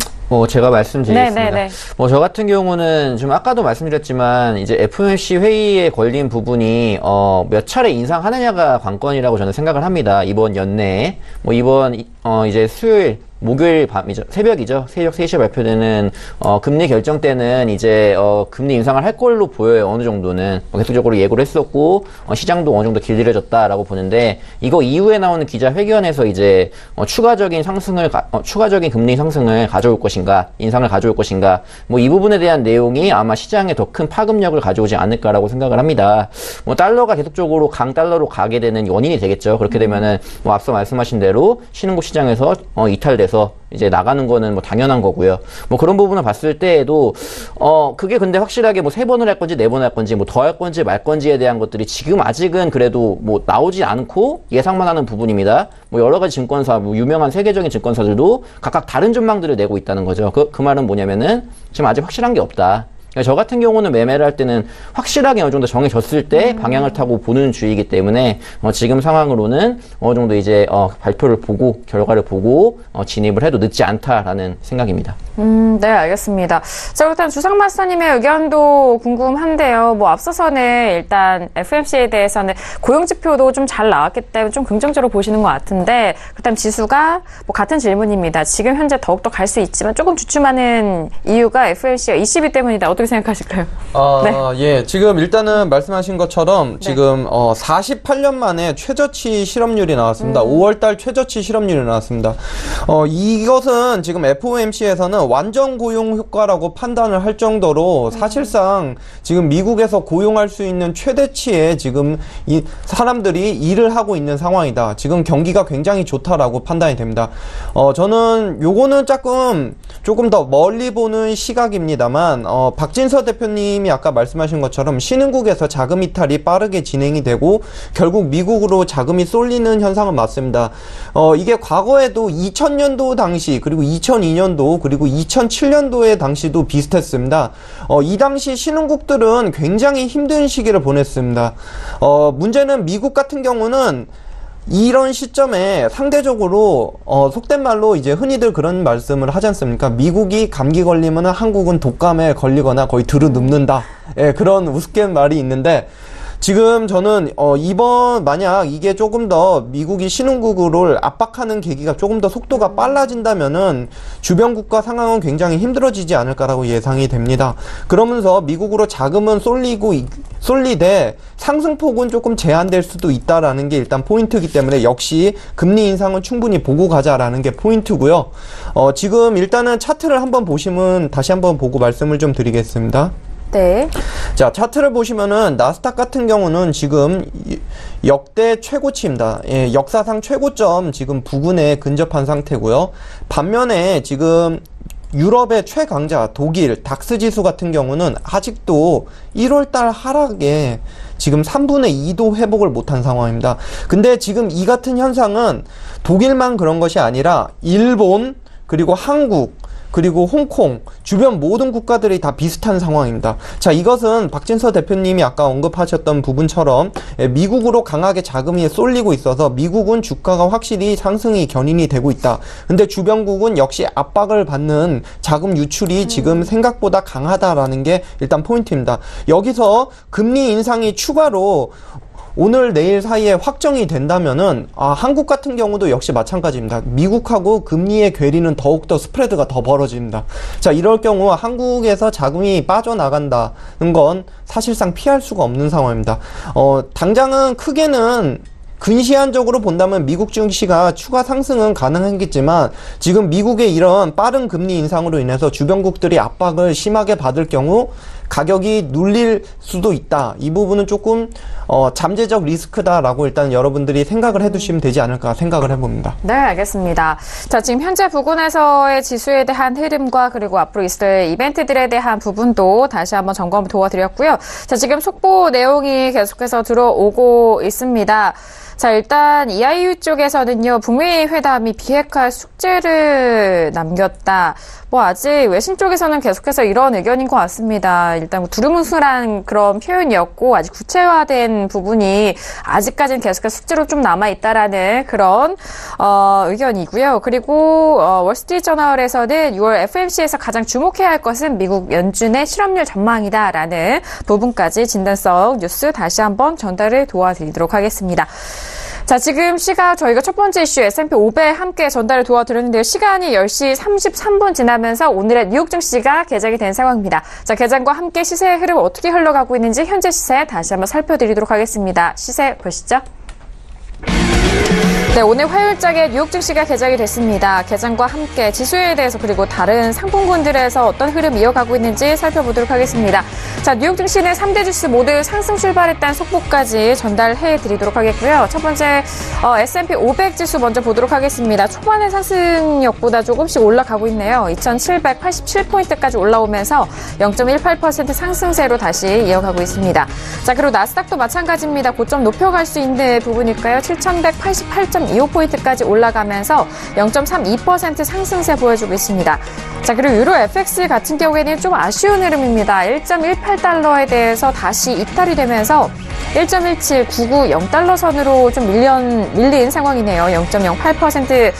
제가 말씀드리겠습니다. 네네네. 저 같은 경우는 좀 아까도 말씀드렸지만 이제 FOMC 회의에 걸린 부분이 몇 차례 인상하느냐가 관건이라고 저는 생각을 합니다. 이번 연내에 이번 이제 수요일 목요일 밤이죠. 새벽이죠. 새벽 3시에 발표되는 금리 결정 때는 이제 금리 인상을 할 걸로 보여요. 어느 정도는 계속적으로 예고를 했었고 시장도 어느 정도 길들여졌다라고 보는데, 이거 이후에 나오는 기자회견에서 이제 추가적인 금리 상승을 가져올 것인가, 인상을 가져올 것인가, 이 부분에 대한 내용이 아마 시장에 더 큰 파급력을 가져오지 않을까라고 생각을 합니다. 달러가 계속적으로 강달러로 가게 되는 원인이 되겠죠. 그렇게 되면은 앞서 말씀하신 대로 신흥국 시장에서 이탈돼서 이제 나가는 거는 당연한 거고요. 그런 부분을 봤을 때에도 그게 근데 확실하게 3번을 할 건지 4번을 할 건지 더 할 건지 말 건지에 대한 것들이 지금 아직은 그래도 나오지 않고 예상만 하는 부분입니다. 여러 가지 증권사, 유명한 세계적인 증권사들도 각각 다른 전망들을 내고 있다는 거죠. 그 말은 뭐냐면은 지금 아직 확실한 게 없다. 저 같은 경우는 매매를 할 때는 확실하게 어느 정도 정해졌을 때 방향을 타고 보는 주의이기 때문에 지금 상황으로는 어느 정도 이제 발표를 보고 결과를 보고 진입을 해도 늦지 않다라는 생각입니다. 네, 알겠습니다. 자, 그렇다면 주상 마스터님의 의견도 궁금한데요. 앞서서는 일단 FOMC에 대해서는 고용 지표도 좀 잘 나왔기 때문에 좀 긍정적으로 보시는 것 같은데, 그다음 지수가 같은 질문입니다. 지금 현재 더욱더 갈 수 있지만 조금 주춤하는 이유가 FOMC가 ECB 때문이다. 어떻게 생각하실까요? 네. 예, 지금 일단은 말씀하신 것처럼 지금 48년 만에 최저치 실업률이 나왔습니다. 5월달 최저치 실업률이 나왔습니다. 이것은 지금 FOMC에서는 완전 고용 효과라고 판단을 할 정도로 사실상 지금 미국에서 고용할 수 있는 최대치의 지금 이 사람들이 일을 하고 있는 상황이다. 지금 경기가 굉장히 좋다라고 판단이 됩니다. 저는 요거는 조금 더 멀리 보는 시각입니다만, 박진서 대표님이 아까 말씀하신 것처럼 신흥국에서 자금 이탈이 빠르게 진행이 되고 결국 미국으로 자금이 쏠리는 현상은 맞습니다. 이게 과거에도 2000년도 당시, 그리고 2002년도, 그리고 2007년도의 당시도 비슷했습니다. 이 당시 신흥국들은 굉장히 힘든 시기를 보냈습니다. 문제는 미국 같은 경우는 이런 시점에 상대적으로 속된 말로 이제 흔히들 그런 말씀을 하지 않습니까? 미국이 감기 걸리면 한국은 독감에 걸리거나 거의 들어눕는다. 예, 그런 우스갯 말이 있는데, 지금 저는 만약 이게 조금 더 미국이 신흥국을 압박하는 계기가 조금 더 속도가 빨라진다면은 주변 국가 상황은 굉장히 힘들어지지 않을까라고 예상이 됩니다. 그러면서 미국으로 자금은 쏠리되 상승폭은 조금 제한될 수도 있다라는 게 일단 포인트이기 때문에 역시 금리 인상은 충분히 보고 가자라는 게 포인트고요. 지금 일단은 차트를 한번 보시면 다시 한번 보고 말씀을 좀 드리겠습니다. 네. 자, 차트를 보시면은 나스닥 같은 경우는 지금 역대 최고치입니다. 예, 역사상 최고점 지금 부근에 근접한 상태고요. 반면에 지금 유럽의 최강자 독일 닥스 지수 같은 경우는 아직도 1월달 하락에 지금 3분의 2도 회복을 못한 상황입니다. 근데 지금 이 같은 현상은 독일만 그런 것이 아니라 일본, 그리고 한국, 그리고 홍콩, 주변 모든 국가들이 다 비슷한 상황입니다. 자, 이것은 박진서 대표님이 아까 언급하셨던 부분처럼 미국으로 강하게 자금이 쏠리고 있어서 미국은 주가가 확실히 상승이 견인이 되고 있다. 근데 주변국은 역시 압박을 받는 자금 유출이 지금 생각보다 강하다라는 게 일단 포인트입니다. 여기서 금리 인상이 추가로 오늘 내일 사이에 확정이 된다면은 한국 같은 경우도 역시 마찬가지입니다. 미국하고 금리의 괴리는 더욱더 스프레드가 더 벌어집니다. 자, 이럴 경우 한국에서 자금이 빠져나간다는 건 사실상 피할 수가 없는 상황입니다. 당장은 크게는 근시안적으로 본다면 미국 증시가 추가 상승은 가능하겠지만 지금 미국의 이런 빠른 금리 인상으로 인해서 주변국들이 압박을 심하게 받을 경우 가격이 눌릴 수도 있다. 이 부분은 조금 잠재적 리스크다라고 일단 여러분들이 생각을 해두시면 되지 않을까 생각을 해봅니다. 네, 알겠습니다. 자, 지금 현재 부근에서의 지수에 대한 흐름과 그리고 앞으로 있을 이벤트들에 대한 부분도 다시 한번 점검 도와드렸고요. 자, 지금 속보 내용이 계속해서 들어오고 있습니다. 자, 일단 EIU 쪽에서는요, 북미 회담이 비핵화 숙제를 남겼다. 아직 외신 쪽에서는 계속해서 이런 의견인 것 같습니다. 일단 두루뭉술한 그런 표현이었고 아직 구체화된 부분이 아직까지는 계속해서 숙제로 좀 남아있다라는 그런 의견이고요. 그리고 월스트리트저널에서는 6월 FMC에서 가장 주목해야 할 것은 미국 연준의 실업률 전망이다라는 부분까지 진단성 뉴스 다시 한번 전달을 도와드리도록 하겠습니다. 자, 지금 시각 저희가 첫 번째 이슈 S&P 500 함께 전달을 도와드렸는데요. 시간이 10시 33분 지나면서 오늘의 뉴욕 증시가 개장이 된 상황입니다. 자, 개장과 함께 시세의 흐름 어떻게 흘러가고 있는지 현재 시세 다시 한번 살펴드리도록 하겠습니다. 시세 보시죠. 네, 오늘 화요일장에 뉴욕 증시가 개장이 됐습니다. 개장과 함께 지수에 대해서 그리고 다른 상품군들에서 어떤 흐름 이어가고 있는지 살펴보도록 하겠습니다. 자, 뉴욕 증시는 3대 지수 모두 상승 출발했다는 속보까지 전달해 드리도록 하겠고요. 첫 번째 S&P 500 지수 먼저 보도록 하겠습니다. 초반의 상승력보다 조금씩 올라가고 있네요. 2787포인트까지 올라오면서 0.18% 상승세로 다시 이어가고 있습니다. 자, 그리고 나스닥도 마찬가지입니다. 고점 높여갈 수 있는 부분일까요? 7188.25포인트까지 올라가면서 0.32% 상승세 보여주고 있습니다. 자, 그리고 유로 FX 같은 경우에는 좀 아쉬운 흐름입니다. 1.18달러에 대해서 다시 이탈이 되면서 1.17990달러 선으로 좀 밀린 상황이네요. 0.08%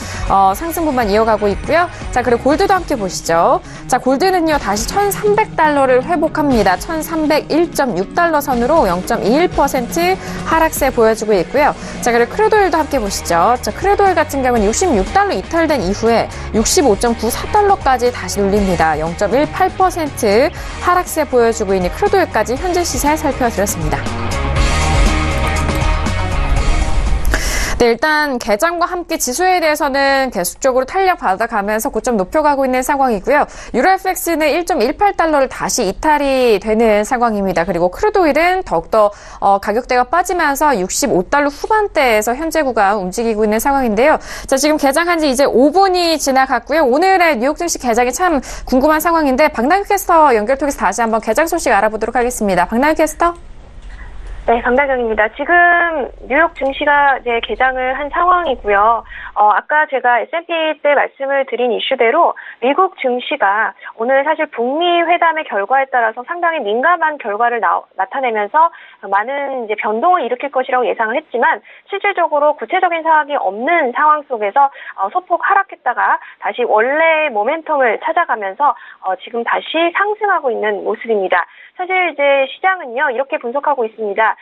상승분만 이어가고 있고요. 자, 그리고 골드도 함께 보시죠. 자, 골드는요, 다시 1,300달러를 회복합니다. 1,301.6달러 선으로 0.21% 하락세 보여주고 있고요. 자, 그리고 크루드오일도 함께 보시죠. 자, 크루드오일 같은 경우는 66달러 이탈된 이후에 65.94달러까지 다시 눌립니다. 0.18% 하락세 보여주고 있는 크루드오일까지 현재 시세 살펴드렸습니다. 네, 일단 개장과 함께 지수에 대해서는 계속적으로 탄력 받아가면서 고점 높여가고 있는 상황이고요. 유로 FX는 1.18달러를 다시 이탈이 되는 상황입니다. 그리고 크루드오일은 더욱더 가격대가 빠지면서 65달러 후반대에서 현재 구간 움직이고 있는 상황인데요. 자, 지금 개장한 지 이제 5분이 지나갔고요. 오늘의 뉴욕 증시 개장이 참 궁금한 상황인데 박나영 캐스터 연결 통해서 다시 한번 개장 소식 알아보도록 하겠습니다. 박나영 캐스터. 네, 강다경입니다. 지금 뉴욕 증시가 이제 개장을 한 상황이고요. 아까 제가 S&P 때 말씀을 드린 이슈대로 미국 증시가 오늘 사실 북미 회담의 결과에 따라서 상당히 민감한 결과를 나타내면서 많은 이제 변동을 일으킬 것이라고 예상을 했지만 실질적으로 구체적인 사항이 없는 상황 속에서 소폭 하락했다가 다시 원래의 모멘텀을 찾아가면서 지금 다시 상승하고 있는 모습입니다. 사실 이제 시장은요, 이렇게 분석하고 있습니다.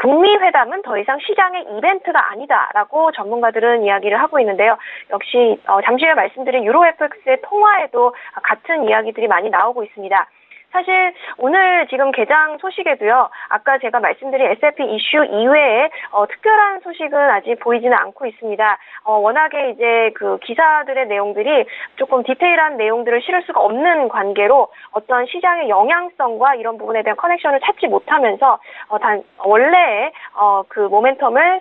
북미 회담은 더 이상 시장의 이벤트가 아니다라고 전문가들은 이야기를 하고 있는데요. 역시 잠시 후에 말씀드린 유로 FX의 통화에도 같은 이야기들이 많이 나오고 있습니다. 사실 오늘 지금 개장 소식에도요, 아까 제가 말씀드린 S&P 이슈 이외에 특별한 소식은 아직 보이지는 않고 있습니다. 워낙에 이제 그 기사들의 내용들이 조금 디테일한 내용들을 실을 수가 없는 관계로 어떤 시장의 영향성과 이런 부분에 대한 커넥션을 찾지 못하면서 단 원래의 그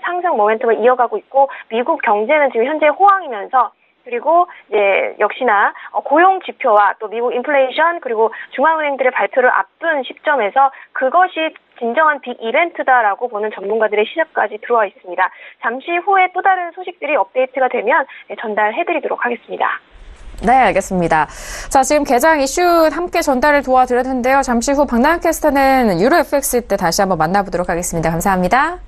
상승 모멘텀을 이어가고 있고, 미국 경제는 지금 현재 호황이면서 그리고 이제 역시나 고용 지표와 또 미국 인플레이션 그리고 중앙은행들의 발표를 앞둔 시점에서 그것이 진정한 빅 이벤트다라고 보는 전문가들의 시각까지 들어와 있습니다. 잠시 후에 또 다른 소식들이 업데이트가 되면 전달해드리도록 하겠습니다. 네, 알겠습니다. 자, 지금 개장 이슈 함께 전달을 도와드렸는데요. 잠시 후 박나영 캐스터는 유로 FX 때 다시 한번 만나보도록 하겠습니다. 감사합니다.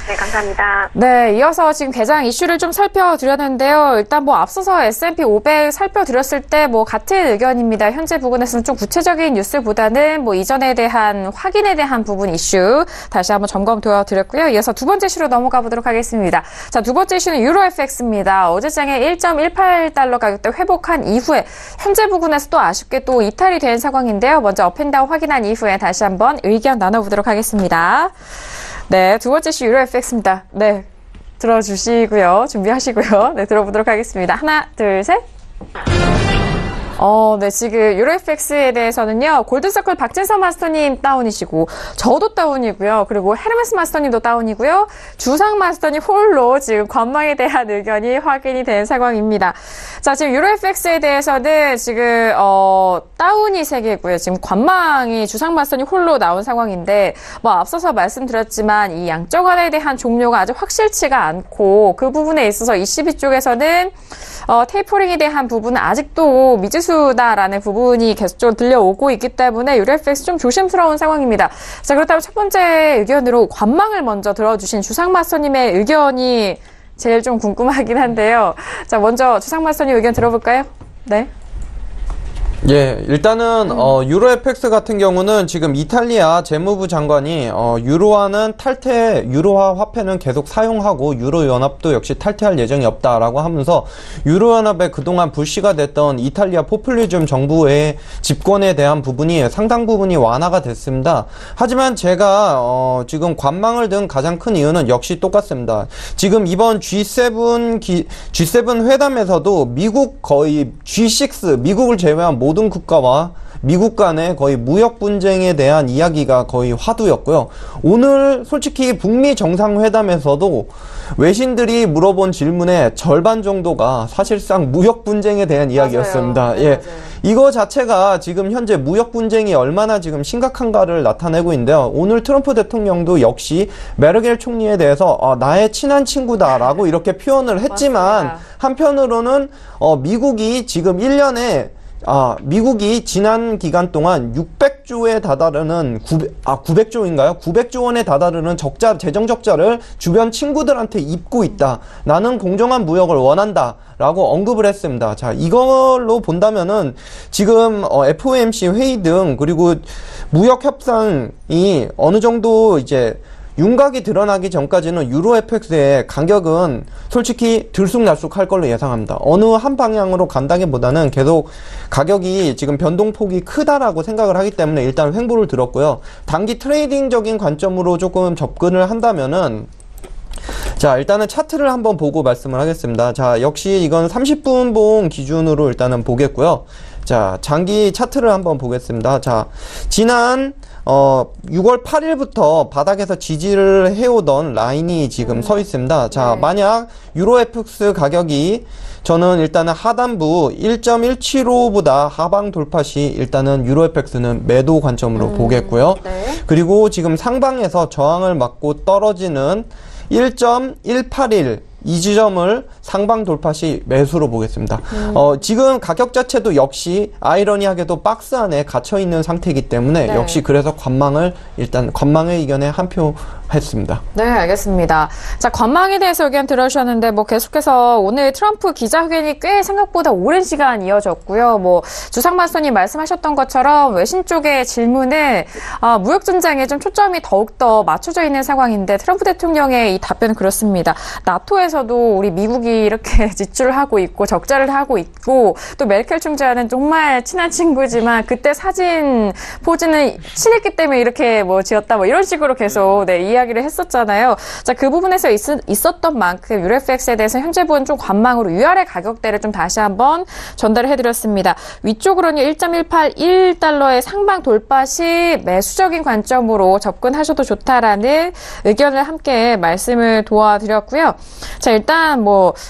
네, 감사합니다. 네, 이어서 지금 개장 이슈를 좀 살펴드렸는데요. 일단 앞서서 S&P 500 살펴드렸을 때 같은 의견입니다. 현재 부분에서는 좀 구체적인 뉴스보다는 이전에 대한 확인에 대한 부분 이슈 다시 한번 점검 도와드렸고요. 이어서 두 번째 이슈로 넘어가 보도록 하겠습니다. 자, 두 번째 이슈는 유로 FX입니다. 어제장에 1.18달러 가격대 회복한 이후에 현재 부분에서 또 아쉽게 또 이탈이 된 상황인데요. 먼저 업앤다운 확인한 이후에 다시 한번 의견 나눠보도록 하겠습니다. 네, 두 번째 시 유로 FX입니다. 네, 들어주시고요. 준비하시고요. 네, 들어보도록 하겠습니다. 하나, 둘, 셋. 네, 지금 유로FX에 대해서는요, 골든서클 박진서 마스터님 다운이시고, 저도 다운이고요, 그리고 헤르메스 마스터님도 다운이고요, 주상 마스터님 홀로 지금 관망에 대한 의견이 확인이 된 상황입니다. 자, 지금 유로FX에 대해서는 지금, 다운이 3개고요. 지금 관망이 주상 마스터님 홀로 나온 상황인데, 앞서서 말씀드렸지만, 이 양적완에 대한 종료가 아직 확실치가 않고, 그 부분에 있어서 ECB 쪽에서는, 테이퍼링에 대한 부분은 아직도 미지수다라는 부분이 계속적으로 들려오고 있기 때문에 유로FX 좀 조심스러운 상황입니다. 자, 그렇다면 첫 번째 의견으로 관망을 먼저 들어주신 주상마스터님의 의견이 제일 좀 궁금하긴 한데요. 자, 먼저 주상마스터님 의견 들어볼까요? 네. 예, 일단은 유로FX 같은 경우는 지금 이탈리아 재무부 장관이 유로화는 탈퇴, 유로화 화폐는 계속 사용하고 유로 연합도 역시 탈퇴할 예정이 없다라고 하면서 유로 연합에 그동안 불씨가 됐던 이탈리아 포퓰리즘 정부의 집권에 대한 부분이 상당 부분이 완화가 됐습니다. 하지만 제가 지금 관망을 든 가장 큰 이유는 역시 똑같습니다. 지금 이번 G7 회담에서도 미국 거의 G6 미국을 제외한 모든 국가와 미국 간의 거의 무역 분쟁에 대한 이야기가 거의 화두였고요. 오늘 솔직히 북미 정상회담에서도 외신들이 물어본 질문의 절반 정도가 사실상 무역 분쟁에 대한 이야기였습니다. 네, 예. 맞아요. 이거 자체가 지금 현재 무역 분쟁이 얼마나 지금 심각한가를 나타내고 있는데요. 오늘 트럼프 대통령도 역시 메르켈 총리에 대해서 나의 친한 친구다라고 이렇게 표현을 했지만 맞습니다. 한편으로는 미국이 지금 1년에 미국이 지난 기간 동안 600조에 다다르는 900조인가요? 900조 원에 다다르는 재정 적자를 주변 친구들한테 입고 있다. 나는 공정한 무역을 원한다. 라고 언급을 했습니다. 자, 이걸로 본다면은 지금 FOMC 회의 등 그리고 무역 협상이 어느 정도 이제 윤곽이 드러나기 전까지는 유로FX의 가격은 솔직히 들쑥날쑥할 걸로 예상합니다. 어느 한 방향으로 간다기보다는 계속 가격이 지금 변동폭이 크다라고 생각을 하기 때문에 일단 횡보를 들었고요. 단기 트레이딩적인 관점으로 조금 접근을 한다면은 자, 일단은 차트를 한번 보고 말씀을 하겠습니다. 자, 역시 이건 30분 봉 기준으로 일단은 보겠고요. 자, 장기 차트를 한번 보겠습니다. 자, 지난 6월 8일부터 바닥에서 지지를 해오던 라인이 지금 서 있습니다. 자, 만약 유로FX 가격이 저는 일단은 하단부 1.175보다 하방 돌파 시 일단은 유로FX는 매도 관점으로 보겠고요. 네. 그리고 지금 상방에서 저항을 맞고 떨어지는 1.181 이 지점을 상방 돌파 시 매수로 보겠습니다. 지금 가격 자체도 역시 아이러니하게도 박스 안에 갇혀 있는 상태이기 때문에 네. 역시 그래서 관망의 의견에 한 표 했습니다. 네, 알겠습니다. 자, 관망에 대해서 의견 들어주셨는데 계속해서 오늘 트럼프 기자회견이 꽤 생각보다 오랜 시간 이어졌고요. 주상 마스터님 말씀하셨던 것처럼 외신 쪽의 질문에 무역 전쟁에 좀 초점이 더욱더 맞춰져 있는 상황인데 트럼프 대통령의 이 답변은 그렇습니다. 나토에서도 우리 미국이 이렇게 지출을 하고 있고 적자를 하고 있고 또 메르켈 총재와는 정말 친한 친구지만 그때 사진 포즈는 친했기 때문에 이렇게 지었다 이런 식으로 계속 이야기를 했었잖아요. 자, 그 부분에서 있었던 만큼 유로FX에 대해서 현재 본 좀 관망으로 위아래 가격대를 좀 다시 한번 전달을 해드렸습니다. 위쪽으로는 1.181달러의 상방 돌파 시 매수적인 관점으로 접근하셔도 좋다라는 의견을 함께 말씀을 도와드렸고요. 자, 일단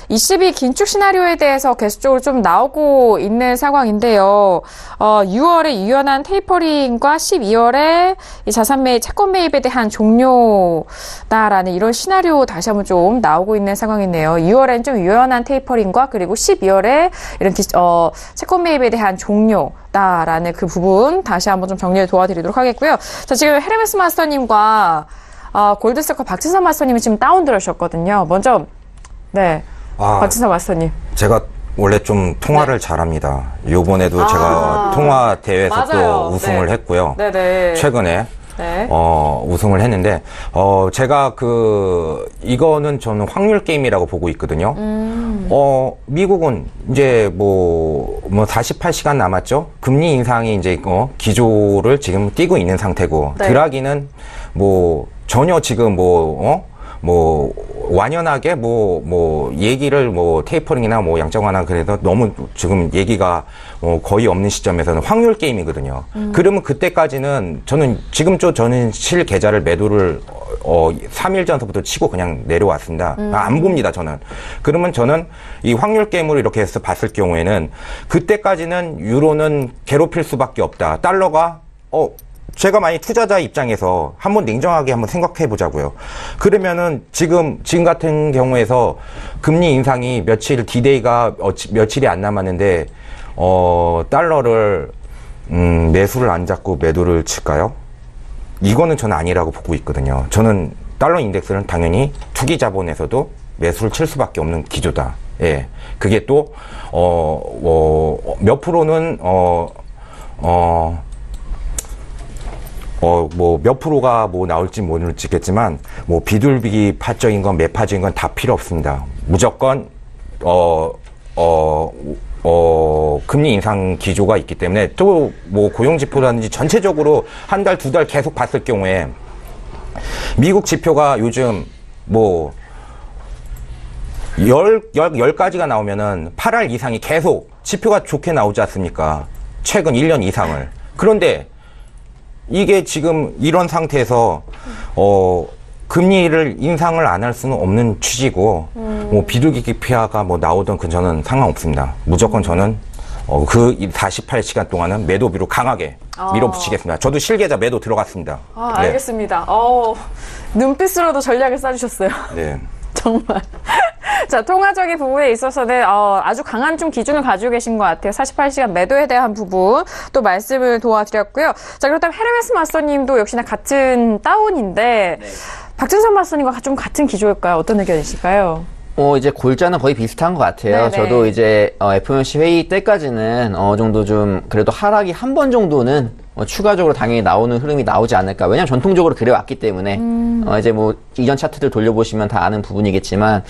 ECB 긴축 시나리오에 대해서 계속적으로 좀 나오고 있는 상황인데요. 6월에 유연한 테이퍼링과 12월에 이 자산 매입, 채권 매입에 대한 종료다라는 이런 시나리오 다시 한번 좀 나오고 있는 상황이네요. 6월엔 좀 유연한 테이퍼링과 그리고 12월에 이런 채권 매입에 대한 종료다라는 그 부분 다시 한번 좀 정리를 도와드리도록 하겠고요. 자, 지금 헤르메스 마스터님과 골드서클 박진서 마스터님이 지금 다운 들어주셨거든요. 먼저 박진서 마스터님. 제가 원래 좀 통화를 잘합니다. 요번에도 제가 통화 대회에서 맞아요. 또 우승을 했고요. 네네. 최근에 우승을 했는데 제가 이거는 저는 확률 게임이라고 보고 있거든요. 미국은 이제 48시간 남았죠. 금리 인상이 이제 기조를 지금 띄고 있는 상태고 드라기는 전혀 지금 완연하게 얘기를 테이퍼링이나 양적완화 그래서 너무 지금 얘기가 거의 없는 시점에서는 확률 게임이거든요. 그러면 그때까지는 저는 실 계좌를 매도를 3일 전부터 치고 그냥 내려왔습니다. 안 봅니다, 저는. 그러면 저는 이 확률 게임으로 이렇게 해서 봤을 경우에는 그때까지는 유로는 괴롭힐 수밖에 없다. 달러가 제가 만약 투자자 입장에서 한번 냉정하게 한번 생각해 보자고요. 그러면은 지금 같은 경우에서 금리 인상이 디데이가 며칠이 안 남았는데 달러를 매수를 안 잡고 매도를 칠까요? 이거는 저는 아니라고 보고 있거든요. 저는 달러 인덱스는 당연히 투기 자본에서도 매수를 칠 수밖에 없는 기조다. 예. 그게 또 몇 프로는 몇 프로가 나올지 모르겠지만, 비둘기파적인 건, 매파적인 건 다 필요 없습니다. 무조건, 금리 인상 기조가 있기 때문에, 또, 고용지표라든지 전체적으로 한 달, 두 달 계속 봤을 경우에, 미국 지표가 요즘, 10가지가 나오면은 8할 이상이 계속 지표가 좋게 나오지 않습니까? 최근 1년 이상을. 그런데, 이게 지금 이런 상태에서 금리를 인상을 안 할 수는 없는 취지고 비둘기 피아가 나오던 저는 상관없습니다. 무조건 저는 그 48시간 동안은 매도비로 강하게 밀어붙이겠습니다. 저도 실계좌 매도 들어갔습니다. 네. 알겠습니다. 눈빛으로도 전략을 짜주셨어요. 네. 정말. 자, 통화적인 부분에 있어서는 아주 강한 좀 기준을 가지고 계신 것 같아요. 48시간 매도에 대한 부분 또 말씀을 도와드렸고요. 자, 그렇다면 헤르메스 마스터님도 역시나 같은 다운인데 네. 박진선 마스터님과 좀 같은 기조일까요? 어떤 의견이실까요? 이제 골자는 거의 비슷한 것 같아요. 네네. 저도 이제 FOMC 회의 때까지는 어느 정도 좀 그래도 하락이 한 번 정도는 추가적으로 당연히 나오는 흐름이 나오지 않을까. 왜냐면 전통적으로 그래왔기 때문에 이제 이전 차트들 돌려보시면 다 아는 부분이겠지만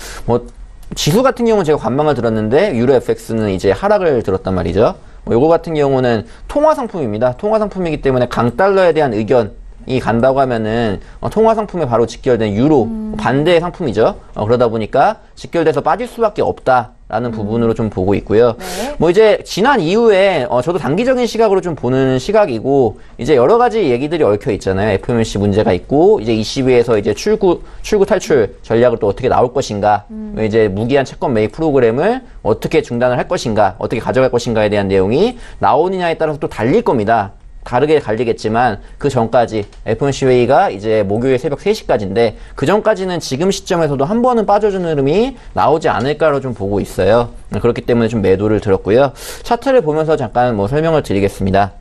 지수 같은 경우는 제가 관망을 들었는데 유로 FX는 이제 하락을 들었단 말이죠. 요거 같은 경우는 통화 상품입니다. 통화 상품이기 때문에 강달러에 대한 의견이 간다고 하면은 통화 상품에 바로 직결된 유로 반대의 상품이죠. 그러다 보니까 직결돼서 빠질 수밖에 없다라는 부분으로 좀 보고 있고요. 네. 이제 지난 이후에 저도 단기적인 시각으로 좀 보는 시각이고 이제 여러 가지 얘기들이 얽혀 있잖아요. FOMC 문제가 있고 이제 ECB에서 이제 출구 탈출 전략을 또 어떻게 나올 것인가, 이제 무기한 채권 매입 프로그램을 어떻게 중단을 할 것인가, 어떻게 가져갈 것인가에 대한 내용이 나오느냐에 따라서 또 달릴 겁니다. 다르게 갈리겠지만 그 전까지 FOMC 회의가 이제 목요일 새벽 3시까지인데 그 전까지는 지금 시점에서도 한 번은 빠져주는 흐름이 나오지 않을까로 좀 보고 있어요. 그렇기 때문에 좀 매도를 들었고요. 차트를 보면서 잠깐 설명을 드리겠습니다.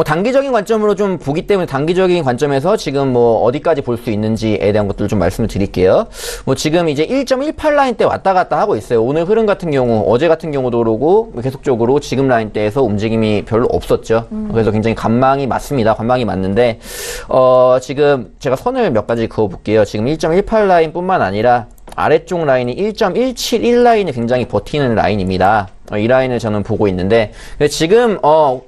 단기적인 관점으로 좀 보기 때문에 단기적인 관점에서 지금 어디까지 볼 수 있는지에 대한 것들을 좀 말씀을 드릴게요. 지금 이제 1.18 라인 때 왔다 갔다 하고 있어요. 오늘 흐름 같은 경우, 어제 같은 경우도 그러고 계속적으로 지금 라인 때에서 움직임이 별로 없었죠. 그래서 굉장히 관망이 맞습니다. 관망이 맞는데, 지금 제가 선을 몇 가지 그어볼게요. 지금 1.18 라인 뿐만 아니라 아래쪽 라인이 1.171 라인이 굉장히 버티는 라인입니다. 이 라인을 저는 보고 있는데 지금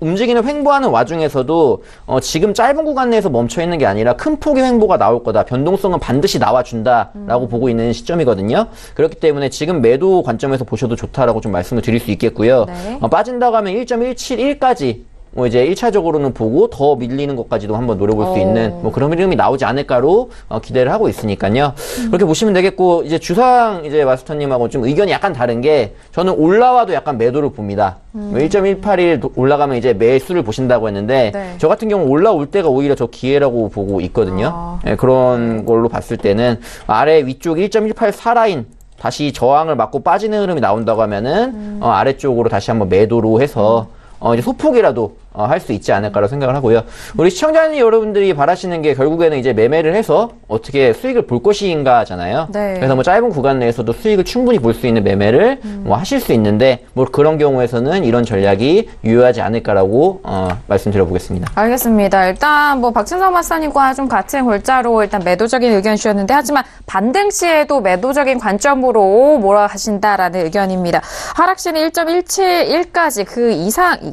움직이는 횡보하는 와중에서도 지금 짧은 구간 내에서 멈춰 있는 게 아니라 큰 폭의 횡보가 나올 거다. 변동성은 반드시 나와준다라고 보고 있는 시점이거든요. 그렇기 때문에 지금 매도 관점에서 보셔도 좋다라고 좀 말씀을 드릴 수 있겠고요. 네. 빠진다고 하면 1.171까지 이제 1차적으로는 보고 더 밀리는 것까지도 한번 노려볼 수 있는 그런 흐름이 나오지 않을까로 기대를 하고 있으니까요. 그렇게 보시면 되겠고, 이제 주상 이제 마스터님하고 좀 의견이 약간 다른 게 저는 올라와도 약간 매도를 봅니다. 1.181 올라가면 이제 매수를 보신다고 했는데 네. 저 같은 경우 올라올 때가 오히려 저 기회라고 보고 있거든요. 네, 그런 걸로 봤을 때는 아래 위쪽 1.184 라인 다시 저항을 맞고 빠지는 흐름이 나온다고 하면은 아래쪽으로 다시 한번 매도로 해서 이제 소폭이라도 할 수 있지 않을까라고 생각을 하고요. 우리 시청자님 여러분들이 바라시는 게 결국에는 이제 매매를 해서 어떻게 수익을 볼 것인가잖아요. 네. 그래서 짧은 구간 내에서도 수익을 충분히 볼 수 있는 매매를 하실 수 있는데 그런 경우에서는 이런 전략이 유효하지 않을까라고 말씀드려 보겠습니다. 알겠습니다. 일단 박진선 마스터님과 좀 같은 골자로 일단 매도적인 의견 주셨는데 하지만 반등 시에도 매도적인 관점으로 몰아가신다라는 의견입니다. 하락 시는 1.171까지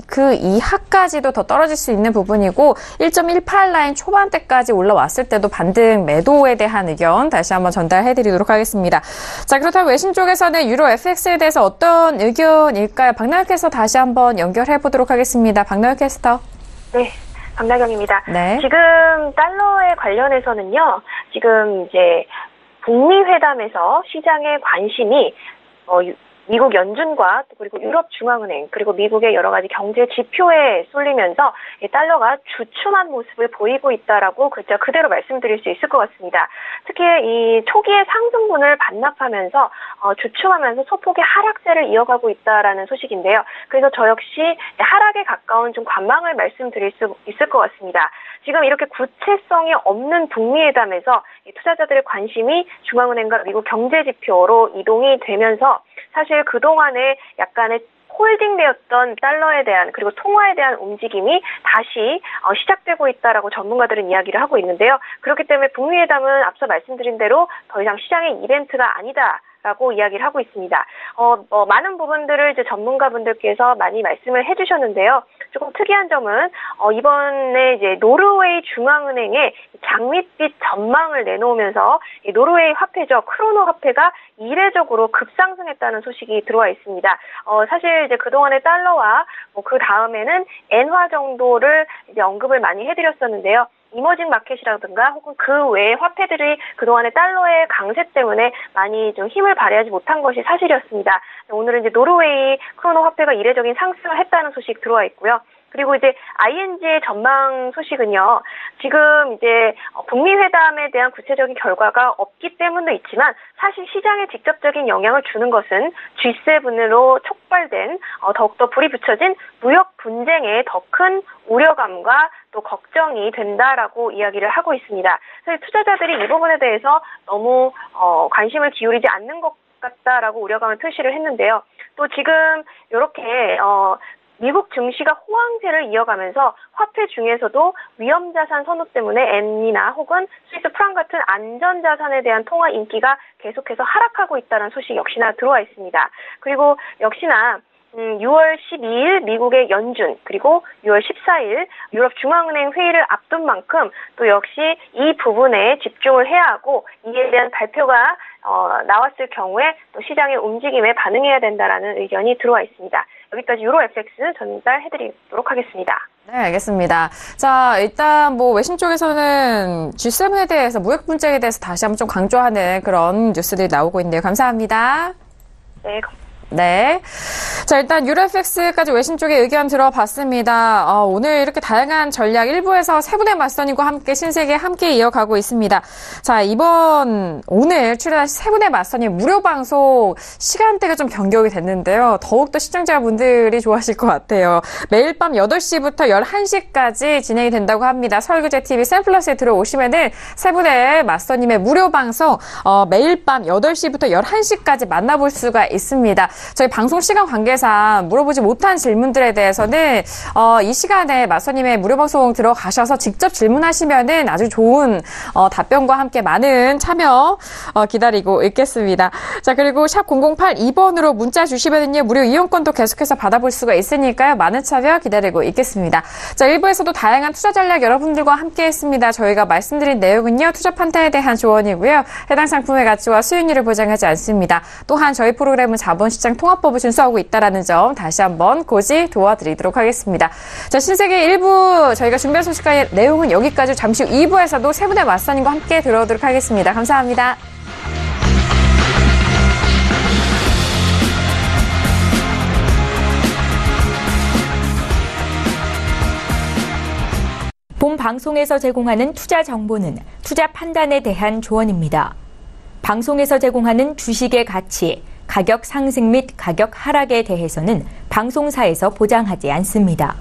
그 이하까지 10까지도 더 떨어질 수 있는 부분이고 1.18 라인 초반대까지 올라왔을 때도 반등 매도에 대한 의견 다시 한번 전달해드리도록 하겠습니다. 자, 그렇다면 외신 쪽에서는 유로 FX에 대해서 어떤 의견일까요? 박나영 캐스터 다시 한번 연결해보도록 하겠습니다. 박나영 캐스터. 네. 박나경입니다. 네. 지금 달러에 관련해서는요, 지금 이제 북미 회담에서 시장의 관심이 미국 연준과 그리고 유럽 중앙은행 그리고 미국의 여러 가지 경제 지표에 쏠리면서 이 달러가 주춤한 모습을 보이고 있다라고 그대로 말씀드릴 수 있을 것 같습니다. 특히 이 초기의 상승분을 반납하면서 주춤하면서 소폭의 하락세를 이어가고 있다라는 소식인데요. 그래서 저 역시 하락에 가까운 좀 관망을 말씀드릴 수 있을 것 같습니다. 지금 이렇게 구체성이 없는 북미 회담에서 투자자들의 관심이 중앙은행과 미국 경제 지표로 이동이 되면서 사실 그동안에 약간의 홀딩되었던 달러에 대한 그리고 통화에 대한 움직임이 다시 시작되고 있다라고 전문가들은 이야기를 하고 있는데요. 그렇기 때문에 북미 회담은 앞서 말씀드린 대로 더 이상 시장의 이벤트가 아니다라고 이야기를 하고 있습니다. 많은 부분들을 이제 전문가분들께서 많이 말씀을 해주셨는데요. 조금 특이한 점은 이번에 이제 노르웨이 중앙은행의 장밋빛 전망을 내놓으면서 이 노르웨이 화폐죠, 크로노 화폐가 이례적으로 급상승했다는 소식이 들어와 있습니다. 사실 이제 그동안의 달러와 그 다음에는 엔화 정도를 이제 언급을 많이 해드렸었는데요. 이머징 마켓이라든가 혹은 그 외의 화폐들이 그동안의 달러의 강세 때문에 많이 좀 힘을 발휘하지 못한 것이 사실이었습니다. 오늘은 이제 노르웨이 크로노 화폐가 이례적인 상승을 했다는 소식 들어와 있고요. 그리고 이제 ING의 전망 소식은요, 지금 이제 북미 회담에 대한 구체적인 결과가 없기 때문도 있지만 사실 시장에 직접적인 영향을 주는 것은 G7으로 촉발된 더욱더 불이 붙여진 무역 분쟁에 더 큰 우려감과 또 걱정이 된다라고 이야기를 하고 있습니다. 그래서 투자자들이 이 부분에 대해서 너무 관심을 기울이지 않는 것 같다라고 우려감을 표시를 했는데요. 또 지금 이렇게 미국 증시가 호황세를 이어가면서 화폐 중에서도 위험자산 선호 때문에 엔이나 혹은 스위스 프랑 같은 안전자산에 대한 통화 인기가 계속해서 하락하고 있다는 소식 역시나 들어와 있습니다. 그리고 역시나 6월 12일 미국의 연준 그리고 6월 14일 유럽 중앙은행 회의를 앞둔 만큼 또 역시 이 부분에 집중을 해야 하고 이에 대한 발표가 나왔을 경우에 또 시장의 움직임에 반응해야 된다라는 의견이 들어와 있습니다. 여기까지 유로 FX 전달해드리도록 하겠습니다. 네, 알겠습니다. 자, 일단 외신 쪽에서는 G7에 대해서 무역 분쟁에 대해서 다시 한번 좀 강조하는 그런 뉴스들이 나오고 있는데요. 감사합니다. 네. 네. 자, 일단 유로FX까지 외신 쪽의 의견 들어봤습니다. 오늘 이렇게 다양한 전략 1부에서 세 분의 맞선님과 함께 신세계 함께 이어가고 있습니다. 자, 오늘 출연하신 세 분의 맞선님 무료 방송 시간대가 좀 변경이 됐는데요. 더욱더 시청자분들이 좋아하실 것 같아요. 매일 밤 8시부터 11시까지 진행이 된다고 합니다. 서울교재TV 샘플러스에 들어오시면은 세 분의 맞선님의 무료 방송 매일 밤 8시부터 11시까지 만나볼 수가 있습니다. 저희 방송 시간 관계상 물어보지 못한 질문들에 대해서는 이 시간에 맞선님의 무료 방송 들어가셔서 직접 질문하시면은 아주 좋은 답변과 함께 많은 참여 기다리고 있겠습니다. 자, 그리고 샵 0082번으로 문자 주시면은요 무료 이용권도 계속해서 받아볼 수가 있으니까요 많은 참여 기다리고 있겠습니다. 자, 1부에서도 다양한 투자 전략 여러분들과 함께했습니다. 저희가 말씀드린 내용은요 투자 판단에 대한 조언이고요 해당 상품의 가치와 수익률을 보장하지 않습니다. 또한 저희 프로그램은 자본시장 통합법을 준수하고 있다는 점 다시 한번 고지 도와드리도록 하겠습니다. 자, 신세계 1부 저희가 준비한 소식과 내용은 여기까지. 잠시 후 2부에서도 세 분의 맞선님과 함께 들어오도록 하겠습니다. 감사합니다. 본 방송에서 제공하는 투자 정보는 투자 판단에 대한 조언입니다. 방송에서 제공하는 주식의 가치, 가격 상승 및 가격 하락에 대해서는 방송사에서 보장하지 않습니다.